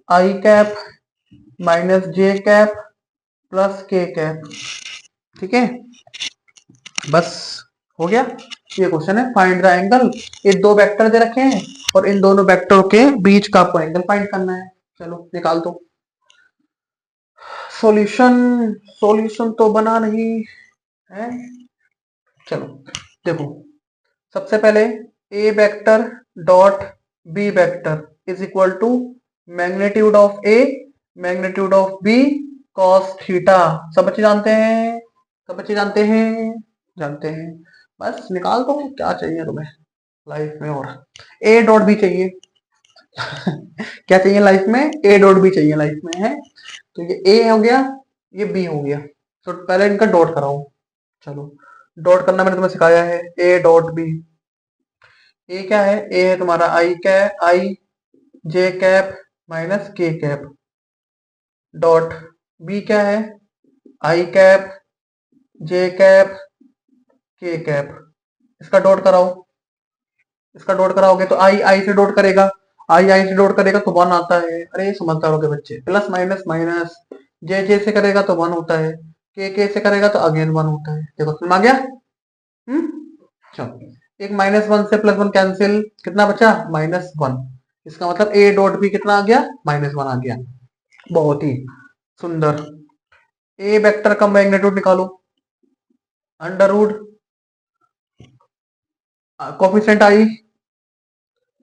आई कैप माइनस जे कैप प्लस के कैप, ठीक है, बस हो गया, ये क्वेश्चन है फाइंड द एंगल। ये दो वेक्टर दे रखे हैं और इन दोनों वेक्टरों के बीच का आपको एंगल फाइंड करना है। चलो निकाल दो सॉल्यूशन, सॉल्यूशन तो बना नहीं है, चलो देखो, सबसे पहले a vector dot b vector is equal to magnitude of a magnitude of b cos theta, सब बच्चे जानते हैं, सब बच्चे जानते हैं, जानते हैं, बस निकाल दो, क्या चाहिए तुम्हें लाइफ में, और ए डॉट बी चाहिए क्या चाहिए लाइफ में, ए डॉट बी चाहिए लाइफ में है, तो ये ए हो गया, ये बी हो गया, तो पहले इनका डॉट कराओ। चलो डॉट करना मैंने तुम्हें सिखाया है, ए डॉट बी, ए क्या है, ए है तुम्हारा आई कैप आई जे कैप माइनस के कैप, डॉट बी क्या है, आई कैप जे कैप के कैप, इसका डॉट कराओ, इसका डॉट कराओगे तो आई आई से डॉट करेगा, आई आई से डॉट करेगा तो 1 आता है, अरे समझदार हो गए बच्चे, प्लस माइनस माइनस, जे जे से करेगा तो 1 होता है, के से करेगा तो अगेन 1 होता है, देखो समझ आ गया। चलो एक -1 से +1 कैंसिल, कितना बचा, -1, इसका मतलब ए डॉट बी कितना आ गया, -1 आ गया, बहुत ही सुंदर। ए वेक्टर का मैग्नीट्यूड निकालो, अंडर रूट कोफिशिएंट आई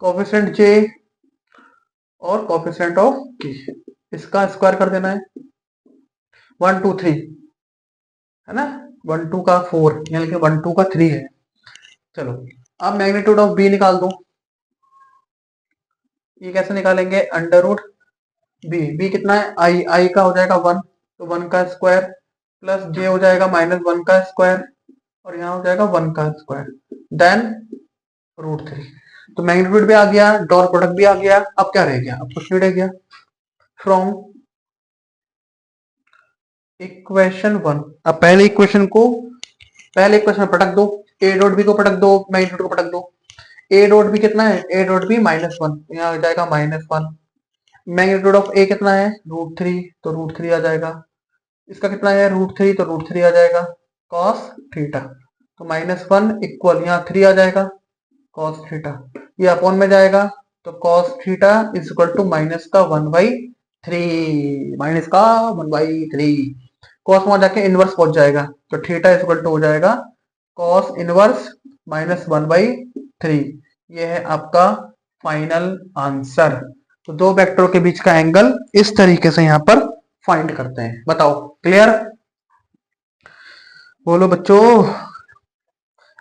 कोफिशिएंट जे और कोफिशिएंट ऑफ की, इसका स्क्वायर कर देना है 1 2 3 है ना, 1 2 का 4 यानी कि 1 2 का 3 है। चलो अब मैग्नीट्यूड ऑफ बी निकाल दो। ये कैसे निकालेंगे, अंडर रूट बी कितना है, आई का हो जाएगा 1, तो 1 का स्क्वायर प्लस जे हो जाएगा -1 का स्क्वायर और यहाँ हो जाएगा 1 का स्क्वायर देन √3। तो मैग्नीट्यूड भी आ गया, डॉट प्रोडक्ट भी आ गया, अब क्या रह गया, अब कुछ नहीं रह गया। फ्रॉम इक्वेशन 1, अब पहले इक्वेशन में पटक दो, ए डॉट बी को पटक दो, मैग्नीट्यूड को पटक दो। ए डॉट बी कितना है, ए डॉट बी -1, यहाँ आ जाएगा -1। मैग्नीट्यूड ऑफ ए कितना है, √3, तो √3 आ जाएगा। इसका कितना है, √3, तो √3 आ जाएगा cos थीटा। तो -1 इक्वल यहाँ 3 आ जाएगा cos थीटा, ये अपॉन में जाएगा तो cos theta is equal to minus का 1/3, माइनस का 1/3। cos में जाके इनवर्स पहुंच जाएगा तो थीटा इज इक्वल टू हो जाएगा cos इनवर्स -1/3। ये है आपका फाइनल आंसर। तो दो वेक्टरों के बीच का एंगल इस तरीके से यहाँ पर फाइंड करते हैं। बताओ क्लियर, बोलो बच्चों,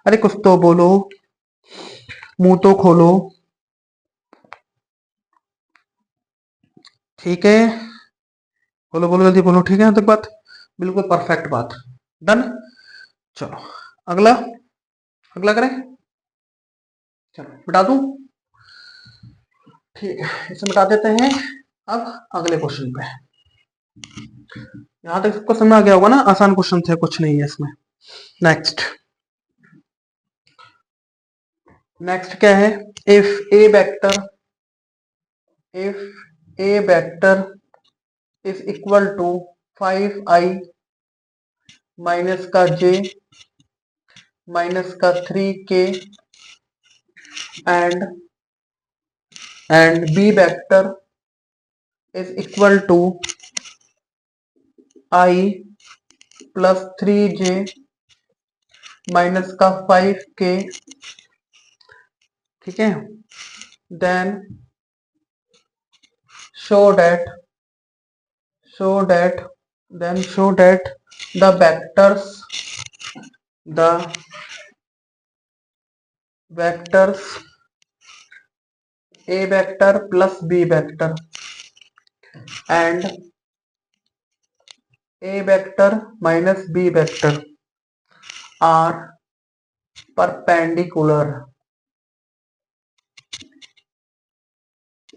अरे कुछ तो बोलो, मुंह तो खोलो। ठीक है, बोलो बोलो जल्दी बोलो, ठीक है यहाँ तक बात, बिल्कुल परफेक्ट बात, डन। चलो अगला, अगला करें, चलो मिटा दूं, ठीक है इसे मिटा देते हैं। अब अगले क्वेश्चन पे, यहां तक सबको समझ आ गया होगा ना, आसान क्वेश्चन थे, कुछ नहीं है इसमें। नेक्स्ट, नेक्स्ट क्या है, if a vector is equal to 5i minus का j माइनस का 3k and b vector is equal to i plus 3j minus का 5k, ठीक है, then show that the vectors a vector plus b vector and a vector minus b vector are perpendicular।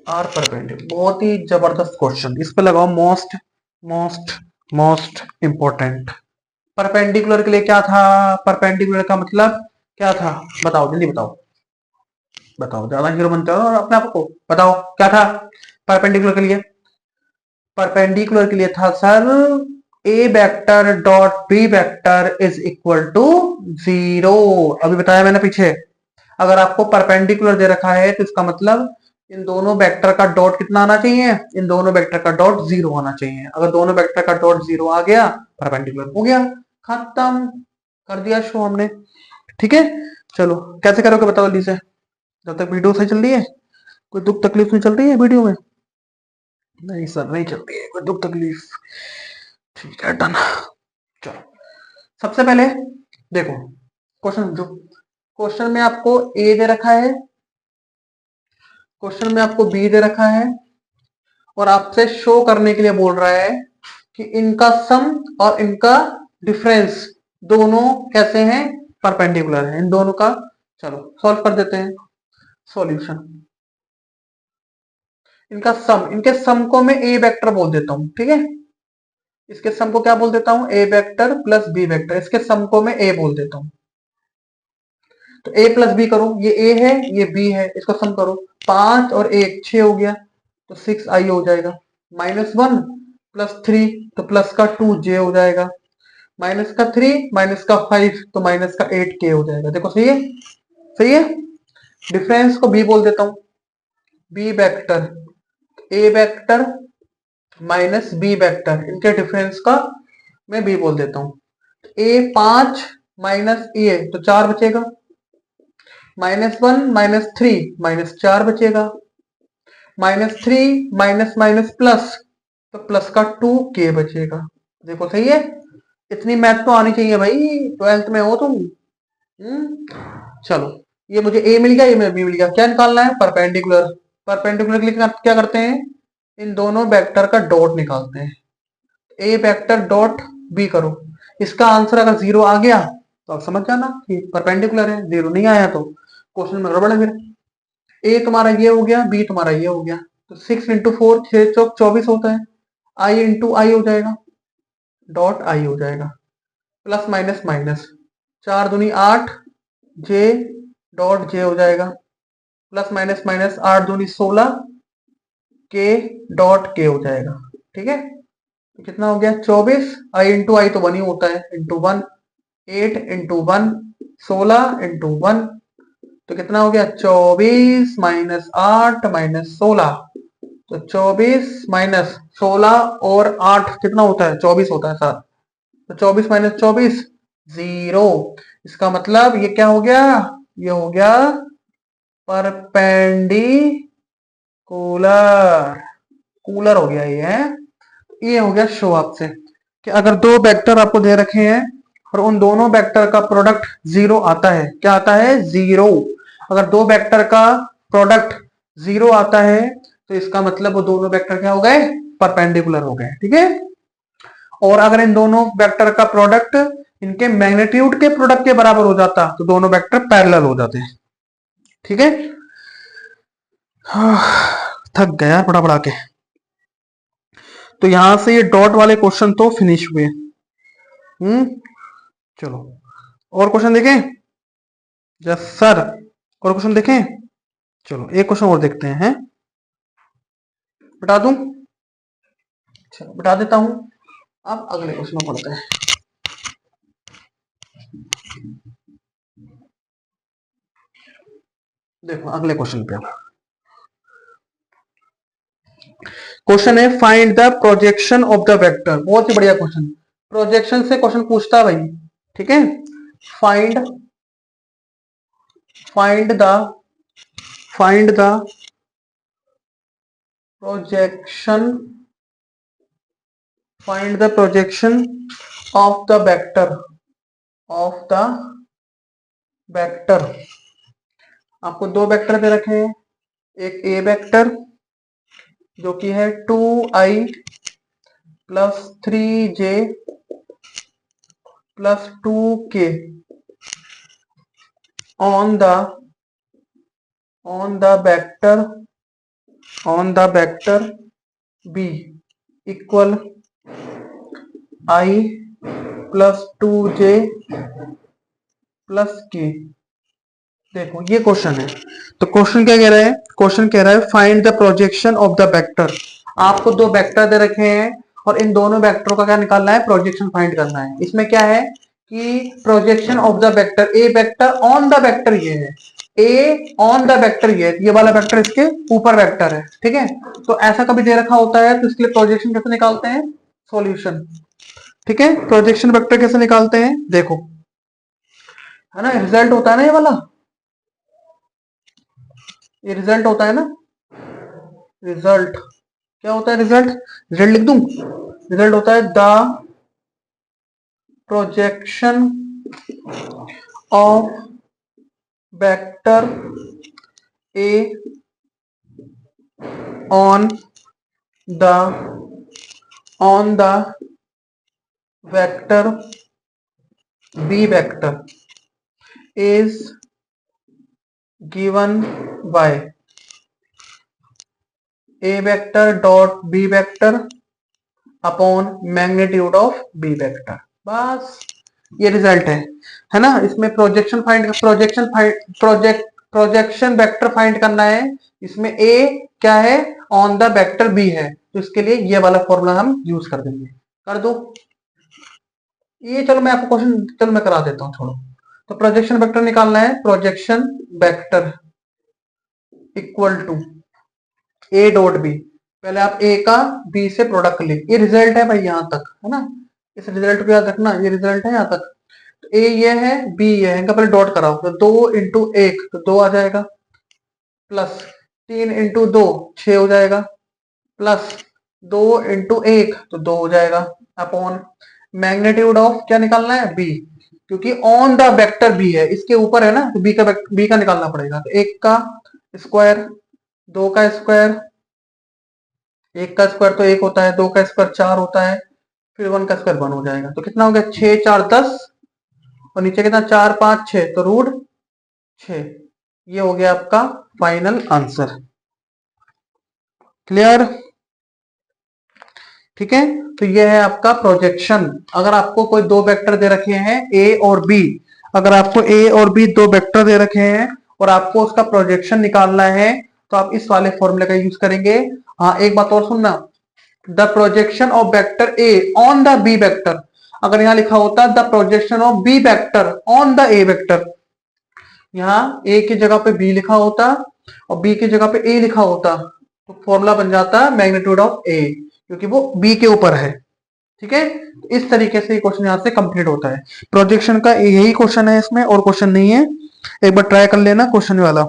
बहुत ही जबरदस्त question, इस पे लगाओ most most most important. Perpendicular के लिए क्या था, परपेंडिकुलर का मतलब क्या था, बताओ जल्दी बताओ, बताओ, ज्यादा हीरो बनते हो और अपने आप को बताओ क्या था परपेंडिकुलर के लिए। परपेंडिकुलर के लिए था sir a vector dot b vector is equal to 0। अभी बताया मैंने पीछे, अगर आपको परपेंडिकुलर दे रखा है तो इसका मतलब इन दोनों वेक्टर का डॉट कितना आना चाहिए, इन दोनों वेक्टर का डॉट 0 आना चाहिए। अगर दोनों वेक्टर का डॉट 0 आ गया, परपेंडिकुलर हो गया, खत्म कर दिया शो हमने। ठीक है, चलो कैसे करोगे बताओ जल्दी से, जब तक वीडियो सही चल रही है, कोई दुख तकलीफ नहीं चल रही है वीडियो में, नहीं सर नहीं चल रही है कोई दुख तकलीफ, ठीक है डन। चलो सबसे पहले देखो क्वेश्चन, जो क्वेश्चन में आपको ए दे रखा है, क्वेश्चन में आपको बी दे रखा है और आपसे शो करने के लिए बोल रहा है कि इनका सम और इनका डिफरेंस दोनों कैसे हैं, परपेंडिकुलर है इन दोनों का। चलो सॉल्व कर देते हैं, सॉल्यूशन, इनका सम, इनके सम को मैं ए वेक्टर बोल देता हूं, ठीक है, इसके सम को क्या बोल देता हूं, ए वेक्टर प्लस बी वेक्टर, इसके सम को मैं ए बोल देता हूं। तो ए प्लस बी करो, ये ए है ये बी है, इसको सम करो, 5 और 1 6 हो गया, तो 6i हो जाएगा, -1 प्लस 3 तो प्लस का 2j हो जाएगा, माइनस का 3 माइनस का 5 तो माइनस का 8k हो जाएगा। देखो सही है, सही है। डिफरेंस को बी बोल देता हूं, b vector a vector minus b vector, इनके डिफरेंस का मैं बी बोल देता हूं। ए 5 माइनस ए तो 4 बचेगा, -1 -3 -4 बचेगा, -3 माइनस माइनस प्लस, तो प्लस का 2k बचेगा। देखो सही है, इतनी मैथ तो आनी चाहिए भाई, 12th में हो तुम। चलो, ये मुझे a मिल गया, ये मुझे b मिल गया। क्या निकालना है? परपेंडिकुलर। परपेंडिकुलर के लिए क्या करते हैं? इन दोनों वेक्टर का डॉट निकालते हैं। a वेक्टर डॉट b करो। इसका आंसर अगर 0 आ गया तो आप समझ जाना कि परपेंडिकुलर है। 0 नहीं आया तो क्वेश्चन में गड़बड़ है। फिर a तुम्हारा ये हो गया, b तुम्हारा ये हो गया, तो 6 इंटू 4 6 चौक 24 होता है। i इंटू आई हो जाएगा, डॉट आई हो जाएगा, प्लस माइनस माइनस, 4 दूनी 8, जे डॉट जे हो जाएगा, प्लस माइनस माइनस 8 दूनी 16, के डॉट के हो जाएगा। ठीक है, तो कितना हो गया? 24। आई इंटू आई तो 1 ही होता है, इंटू 1, 8 इंटू 1 16 इंटू 1, तो कितना हो गया? 24 माइनस 8 माइनस 16, तो 24 माइनस 16 और 8 कितना होता है? 24 होता है सर। तो 24 माइनस 24 0। इसका मतलब ये क्या हो गया? ये हो गया परपेंडिकुलर। कूलर हो गया ये है। ये हो गया शो आपसे कि अगर दो वेक्टर आपको दे रखे हैं और उन दोनों वेक्टर का प्रोडक्ट 0 आता है। क्या आता है? 0। अगर दो वेक्टर का प्रोडक्ट 0 आता है तो इसका मतलब वो दोनों वेक्टर क्या हो गए? परपेंडिकुलर हो गए। ठीक है, और अगर इन दोनों वेक्टर का प्रोडक्ट इनके मैग्नीट्यूड के प्रोडक्ट के बराबर हो जाता तो दोनों वेक्टर पैरेलल हो जाते। ठीक है, थक गया पढ़ा पढ़ा के। तो यहां से ये डॉट वाले क्वेश्चन तो फिनिश हुए। चलो, और क्वेश्चन देखें? यस सर, और क्वेश्चन देखें? चलो एक क्वेश्चन और देखते हैं। बता दूं? चलो बता देता हूं। अब अगले क्वेश्चन में पढ़ते हैं। देखो अगले क्वेश्चन पे क्वेश्चन है, find the projection of the vector. बहुत ही बढ़िया क्वेश्चन, प्रोजेक्शन से क्वेश्चन पूछता है भाई। ठीक है, find the projection find the projection of the vector आपको दो वेक्टर दे रखे हैं। एक a वेक्टर जो कि है 2i plus 3j plus 2k on the vector b equal i plus 2j plus k। देखो ये क्वेश्चन है, तो क्वेश्चन क्या कह रहा है? क्वेश्चन कह रहा है find the projection of the vector. आपको दो वेक्टर दे रखे हैं और इन दोनों वेक्टरों का क्या निकालना है? प्रोजेक्शन फाइंड करना है। इसमें क्या है कि projection of the vector, a vector on the vector ये है, ए ऑन द वेक्टर ये वाला वेक्टर इसके ऊपर वेक्टर है। ठीक है, तो ऐसा कभी दे रखा होता है तो इसके लिए प्रोजेक्शन कैसे निकालते हैं? सॉल्यूशन। ठीक है, प्रोजेक्शन वेक्टर कैसे निकालते हैं? देखो, है ना, रिजल्ट होता है ना ये वाला, ये रिजल्ट होता है ना। रिजल्ट क्या होता है? रिजल्ट लिख दूं? रिजल्ट होता है the projection of vector a on the vector b vector is given by a vector dot b vector upon magnitude of b vector. बस ये रिजल्ट है ना। इसमें प्रोजेक्शन वेक्टर फाइंड करना है। इसमें ए क्या है? ऑन द वेक्टर बी है, तो इसके लिए ये वाला फॉर्मूला हम यूज कर देंगे। कर दो ये, चलो मैं आपको क्वेश्चन, चलो मैं करा देता हूँ, छोड़ो। तो प्रोजेक्शन वेक्टर निकालना है, projection vector equal to a dot b. पहले आप ए का बी से प्रोडक्ट ले, ये रिजल्ट है भाई यहां तक, है ना। इस रिजल्ट को याद रखना, ये रिजल्ट है यहां तक। तो ए ये है, बी ये है, इनका पहले डॉट कराओ, तो 2 इंटू 1 तो 2 आ जाएगा, प्लस 3 इंटू 2 6 हो जाएगा, प्लस 2 इंटू 1 तो 2 हो जाएगा, अपॉन मैग्नीट्यूड ऑफ क्या निकालना है, बी, क्योंकि ऑन द वेक्टर बी है, इसके ऊपर है ना, तो बी का निकालना पड़ेगा। तो 1 का स्क्वायर, 2 का स्क्वायर, 1 का स्क्वायर तो 1 होता है, 2 का स्क्वायर 4 होता है, फिर 1 का स्क्वायर 1 हो जाएगा। तो कितना हो गया, 6 4 10, और नीचे कितना 4 5 6, तो रूट 6। ये हो गया आपका फाइनल आंसर। क्लियर? ठीक है, तो ये है आपका प्रोजेक्शन। अगर आपको कोई दो वेक्टर दे रखे हैं ए और बी, अगर आपको ए और बी दो वेक्टर दे रखे हैं और आपको उसका प्रोजेक्शन निकालना है, तो आप इस वाले फॉर्मूले का यूज करेंगे। हाँ, एक बात और सुनना, the projection of vector a on the b vector, अगर यहां लिखा होता the projection of b vector on the a vector, यहाँ ए की जगह पे बी लिखा होता और बी की जगह पे ए लिखा होता, तो फॉर्मूला बन जाता मैग्नीट्यूड ऑफ ए, क्योंकि वो बी के ऊपर है। ठीक है, तो इस तरीके से क्वेश्चन यहां से कंप्लीट होता है। प्रोजेक्शन का यही क्वेश्चन है, इसमें और क्वेश्चन नहीं है, एक बार ट्राई कर लेना क्वेश्चन वाला।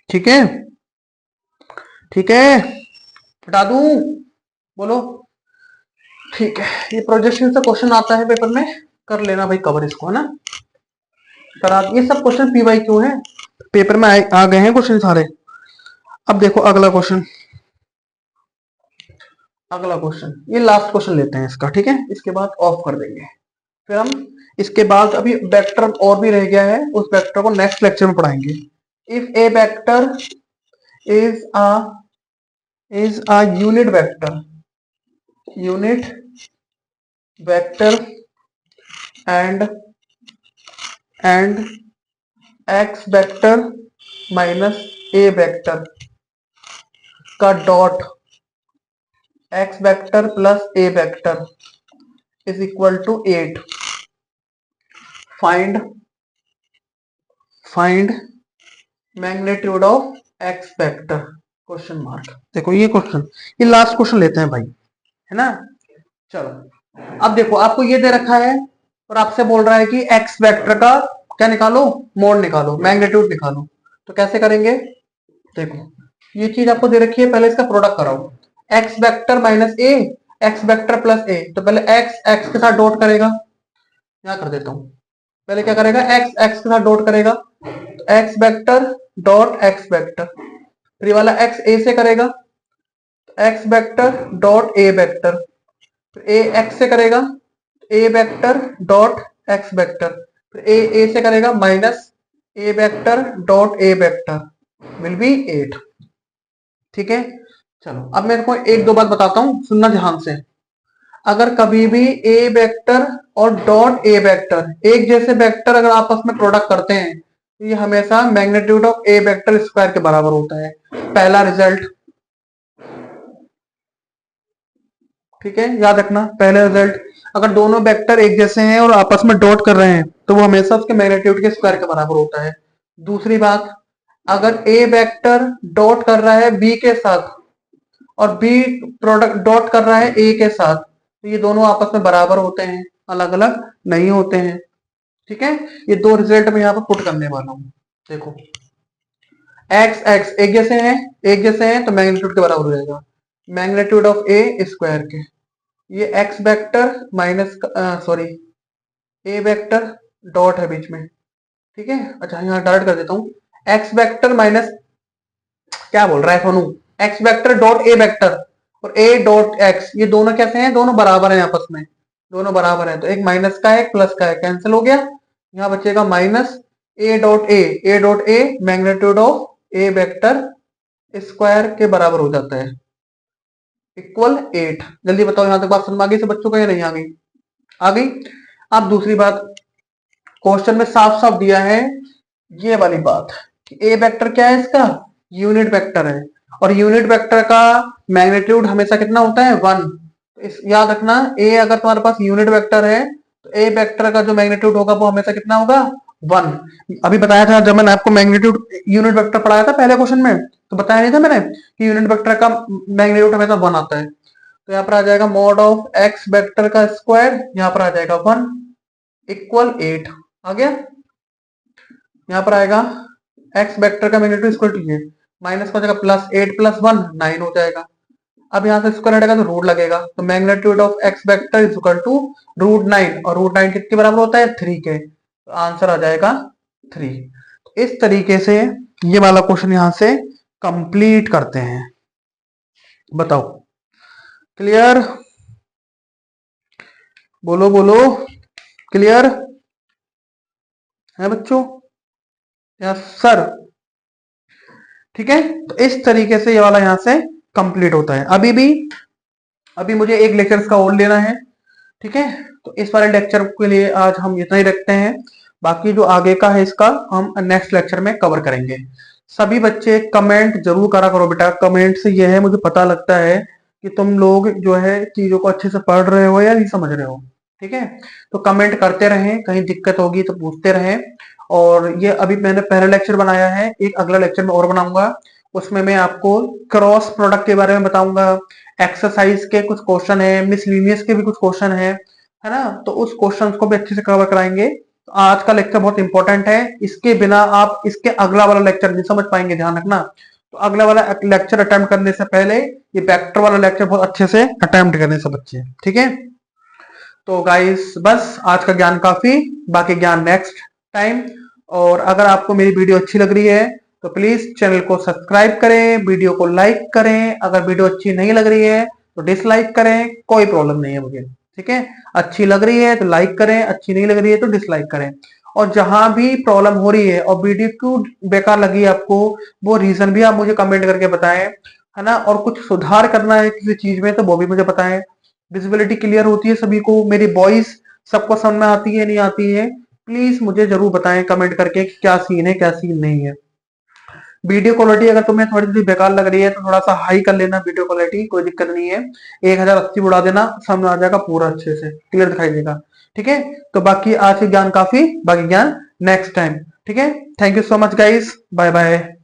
ठीक है, ठीक है, बता दूं, बोलो। ठीक है, ये प्रोजेक्शन से क्वेश्चन आता है पेपर में, कर लेना भाई कवर इसको, है ना। करा, ये सब क्वेश्चन पी वाई क्यू है, पेपर में आ गए हैं क्वेश्चन सारे। अब देखो अगला क्वेश्चन, अगला क्वेश्चन, ये लास्ट क्वेश्चन लेते हैं इसका, ठीक है, इसके बाद ऑफ कर देंगे। फिर हम इसके बाद अभी वेक्टर और भी रह गया है, उस वेक्टर को नेक्स्ट लेक्चर में पढ़ाएंगे। If a vector is a unit vector and x vector minus a vector का dot x vector plus a vector is equal to 8, find magnitude of x vector, question mark. देखो ये question, ये last question लेते हैं भाई, है ना। चलो, अब देखो आपको ये दे रखा है और आपसे बोल रहा है कि एक्स वेक्टर का क्या निकालो, मोड निकालो, मैग्नीट्यूड निकालो। तो कैसे करेंगे, देखो ये चीज आपको दे रखी है, पहले इसका प्रोडक्ट कराओ, एक्स वेक्टर माइनस ए, एक्स वेक्टर प्लस ए, तो पहले एक्स एक्स के साथ डॉट करेगा, यहां कर देता हूं, पहले क्या करेगा, एक्स एक्स के साथ डॉट करेगा, तो x vector dot x vector, फिर ये वाला एक्स ए से करेगा, x vector dot A vector, फिर ए एक्स से करेगा, ए वेक्टर डॉट एक्स वेक्टर, फिर ए से करेगा minus a vector dot A vector will be 8। ठीक है, चलो अब मेरे को एक दो बात बताता हूं, सुनना ध्यान से। अगर कभी भी ए वेक्टर और डॉट ए वेक्टर एक जैसे वेक्टर अगर आपस में प्रोडक्ट करते हैं, तो ये हमेशा magnitude of a vector square के बराबर होता है, पहला रिजल्ट। ठीक है, याद रखना, पहला रिजल्ट, अगर दोनों वेक्टर एक जैसे हैं और आपस में डॉट कर रहे हैं, तो वो हमेशा उसके मैग्नीट्यूड के स्क्वायर के बराबर होता है। दूसरी बात, अगर ए वेक्टर डॉट कर रहा है बी के साथ और बी प्रोडक्ट डॉट कर रहा है ए के साथ, तो ये दोनों आपस में बराबर होते हैं, अलग अलग नहीं होते हैं। ठीक है, ये दो रिजल्ट मैं यहाँ पर पुट करने वाला हूँ। देखो एक्स एक्स एक जैसे हैं तो मैग्नीट्यूड के बराबर हो जाएगा, मैग्नीट्यूड ऑफ ए स्क्वायर के, ये एक्स वेक्टर माइनस सॉरी ए वेक्टर डॉट है बीच में। ठीक है, अच्छा यहाँ डायरेक्ट कर देता हूँ, एक्स वेक्टर माइनस, क्या बोल रहा है Sonu, x vector dot A vector और ए डॉट एक्स, ये दोनों कैसे हैं, दोनों बराबर हैं आपस में, दोनों बराबर हैं, तो एक माइनस का है एक प्लस का है, कैंसिल हो गया, यहाँ बचेगा minus A dot A magnitude of a vector square के बराबर हो जाता है, इक्वल 8। जल्दी बताओ यहां तक बात समझ आ गई से बच्चों को या नहीं आ गई, आ गई। अब दूसरी बात, क्वेश्चन में साफ साफ दिया है ये वाली बात कि ए वेक्टर क्या है, इसका यूनिट वेक्टर है, और यूनिट वेक्टर का मैग्नीट्यूड हमेशा कितना होता है, 1। याद रखना, ए अगर तुम्हारे पास यूनिट वेक्टर है तो ए वेक्टर का जो मैग्नीट्यूड होगा वो हमेशा कितना होगा, 1। अभी बताया था जब मैंने आपको मैग्नीट्यूड यूनिट वेक्टर पढ़ाया था पहले क्वेश्चन में, तो बताया नहीं था मैंने कि यूनिट वेक्टर का मैग्नीट्यूड हमेशा 1 आता है। तो यहाँ पर आ जाएगा मॉड ऑफ एक्स वेक्टर का स्क्वायर, यहाँ पर आ जाएगा 1 इक्वल 8, आ गया। यहाँ पर आएगा एक्स वेक्टर का मैग्नीट्यूड इक्वल टू ये, माइनस हो जाएगा प्लस 8 प्लस 1 9 हो जाएगा। अब यहाँ से स्क्वायर हटेगा तो रूट लगेगा, तो magnitude of x vector is equal to √9, और √9 कितने बराबर होता है 3 के, तो आंसर आ जाएगा 3। इस तरीके से ये वाला क्वेश्चन यहां से कंप्लीट करते हैं। बताओ क्लियर, बोलो बोलो क्लियर है बच्चों? Yes sir. ठीक है, तो इस तरीके से ये वाला यहां से कंप्लीट होता है। अभी मुझे एक लेक्चर का और लेना है। ठीक है, तो इस वाले लेक्चर के लिए आज हम इतना ही रखते हैं, बाकी जो आगे का है इसका हम नेक्स्ट लेक्चर में कवर करेंगे। सभी बच्चे कमेंट जरूर करा करो बेटा, कमेंट से ये है मुझे पता लगता है कि तुम लोग जो है चीजों को अच्छे से पढ़ रहे हो या नहीं समझ रहे हो। ठीक है, तो कमेंट करते रहें, कहीं दिक्कत होगी तो पूछते रहें। और ये अभी मैंने पहला लेक्चर बनाया है, एक अगला लेक्चर में और बनाऊंगा, उसमें मैं आपको क्रॉस प्रोडक्ट के बारे में बताऊंगा, एक्सरसाइज के कुछ क्वेश्चन है, मिसलिनियस के भी कुछ क्वेश्चन है ना, तो उस क्वेश्चन को भी अच्छे से कवर कराएंगे। तो आज का लेक्चर बहुत इंपॉर्टेंट है, इसके बिना आप इसके अगला वाला लेक्चर नहीं समझ पाएंगे, ध्यान रखना। तो अगला वाला लेक्चर अटेम्प्ट करने से पहले ये वेक्टर वाला लेक्चर बहुत अच्छे से अटेम्प्ट करने से बच्चे। ठीक है, तो गाइस बस आज का ज्ञान काफी, बाकी ज्ञान नेक्स्ट टाइम। और अगर आपको मेरी वीडियो अच्छी लग रही है तो प्लीज चैनल को सब्सक्राइब करें, वीडियो को लाइक करें। अगर वीडियो अच्छी नहीं लग रही है तो डिसलाइक करें, कोई प्रॉब्लम नहीं है मुझे। ठीक है, अच्छी लग रही है तो लाइक करें, अच्छी नहीं लग रही है तो डिसलाइक करें। और जहां भी प्रॉब्लम हो रही है और वीडियो क्यों बेकार लगी आपको, वो रीजन भी आप मुझे कमेंट करके बताएं, है ना। और कुछ सुधार करना है किसी चीज में तो वो भी मुझे बताएं। विजिबिलिटी क्लियर होती है सभी को, मेरी वॉइस सबको समझ में आती है नहीं आती है, प्लीज मुझे जरूर बताएं कमेंट करके कि क्या सीन है क्या सीन नहीं है। वीडियो क्वालिटी अगर तुम्हें थोड़ी सी बेकार लग रही है तो थोड़ा सा हाई कर लेना वीडियो क्वालिटी, कोई दिक्कत नहीं है। 1080 उड़ा देना, सामने आ जाएगा पूरा अच्छे से क्लियर दिखाई देगा। ठीक है, तो बाकी आज के ज्ञान काफी, बाकी ज्ञान नेक्स्ट टाइम। ठीक है, thank you so much guys, bye bye.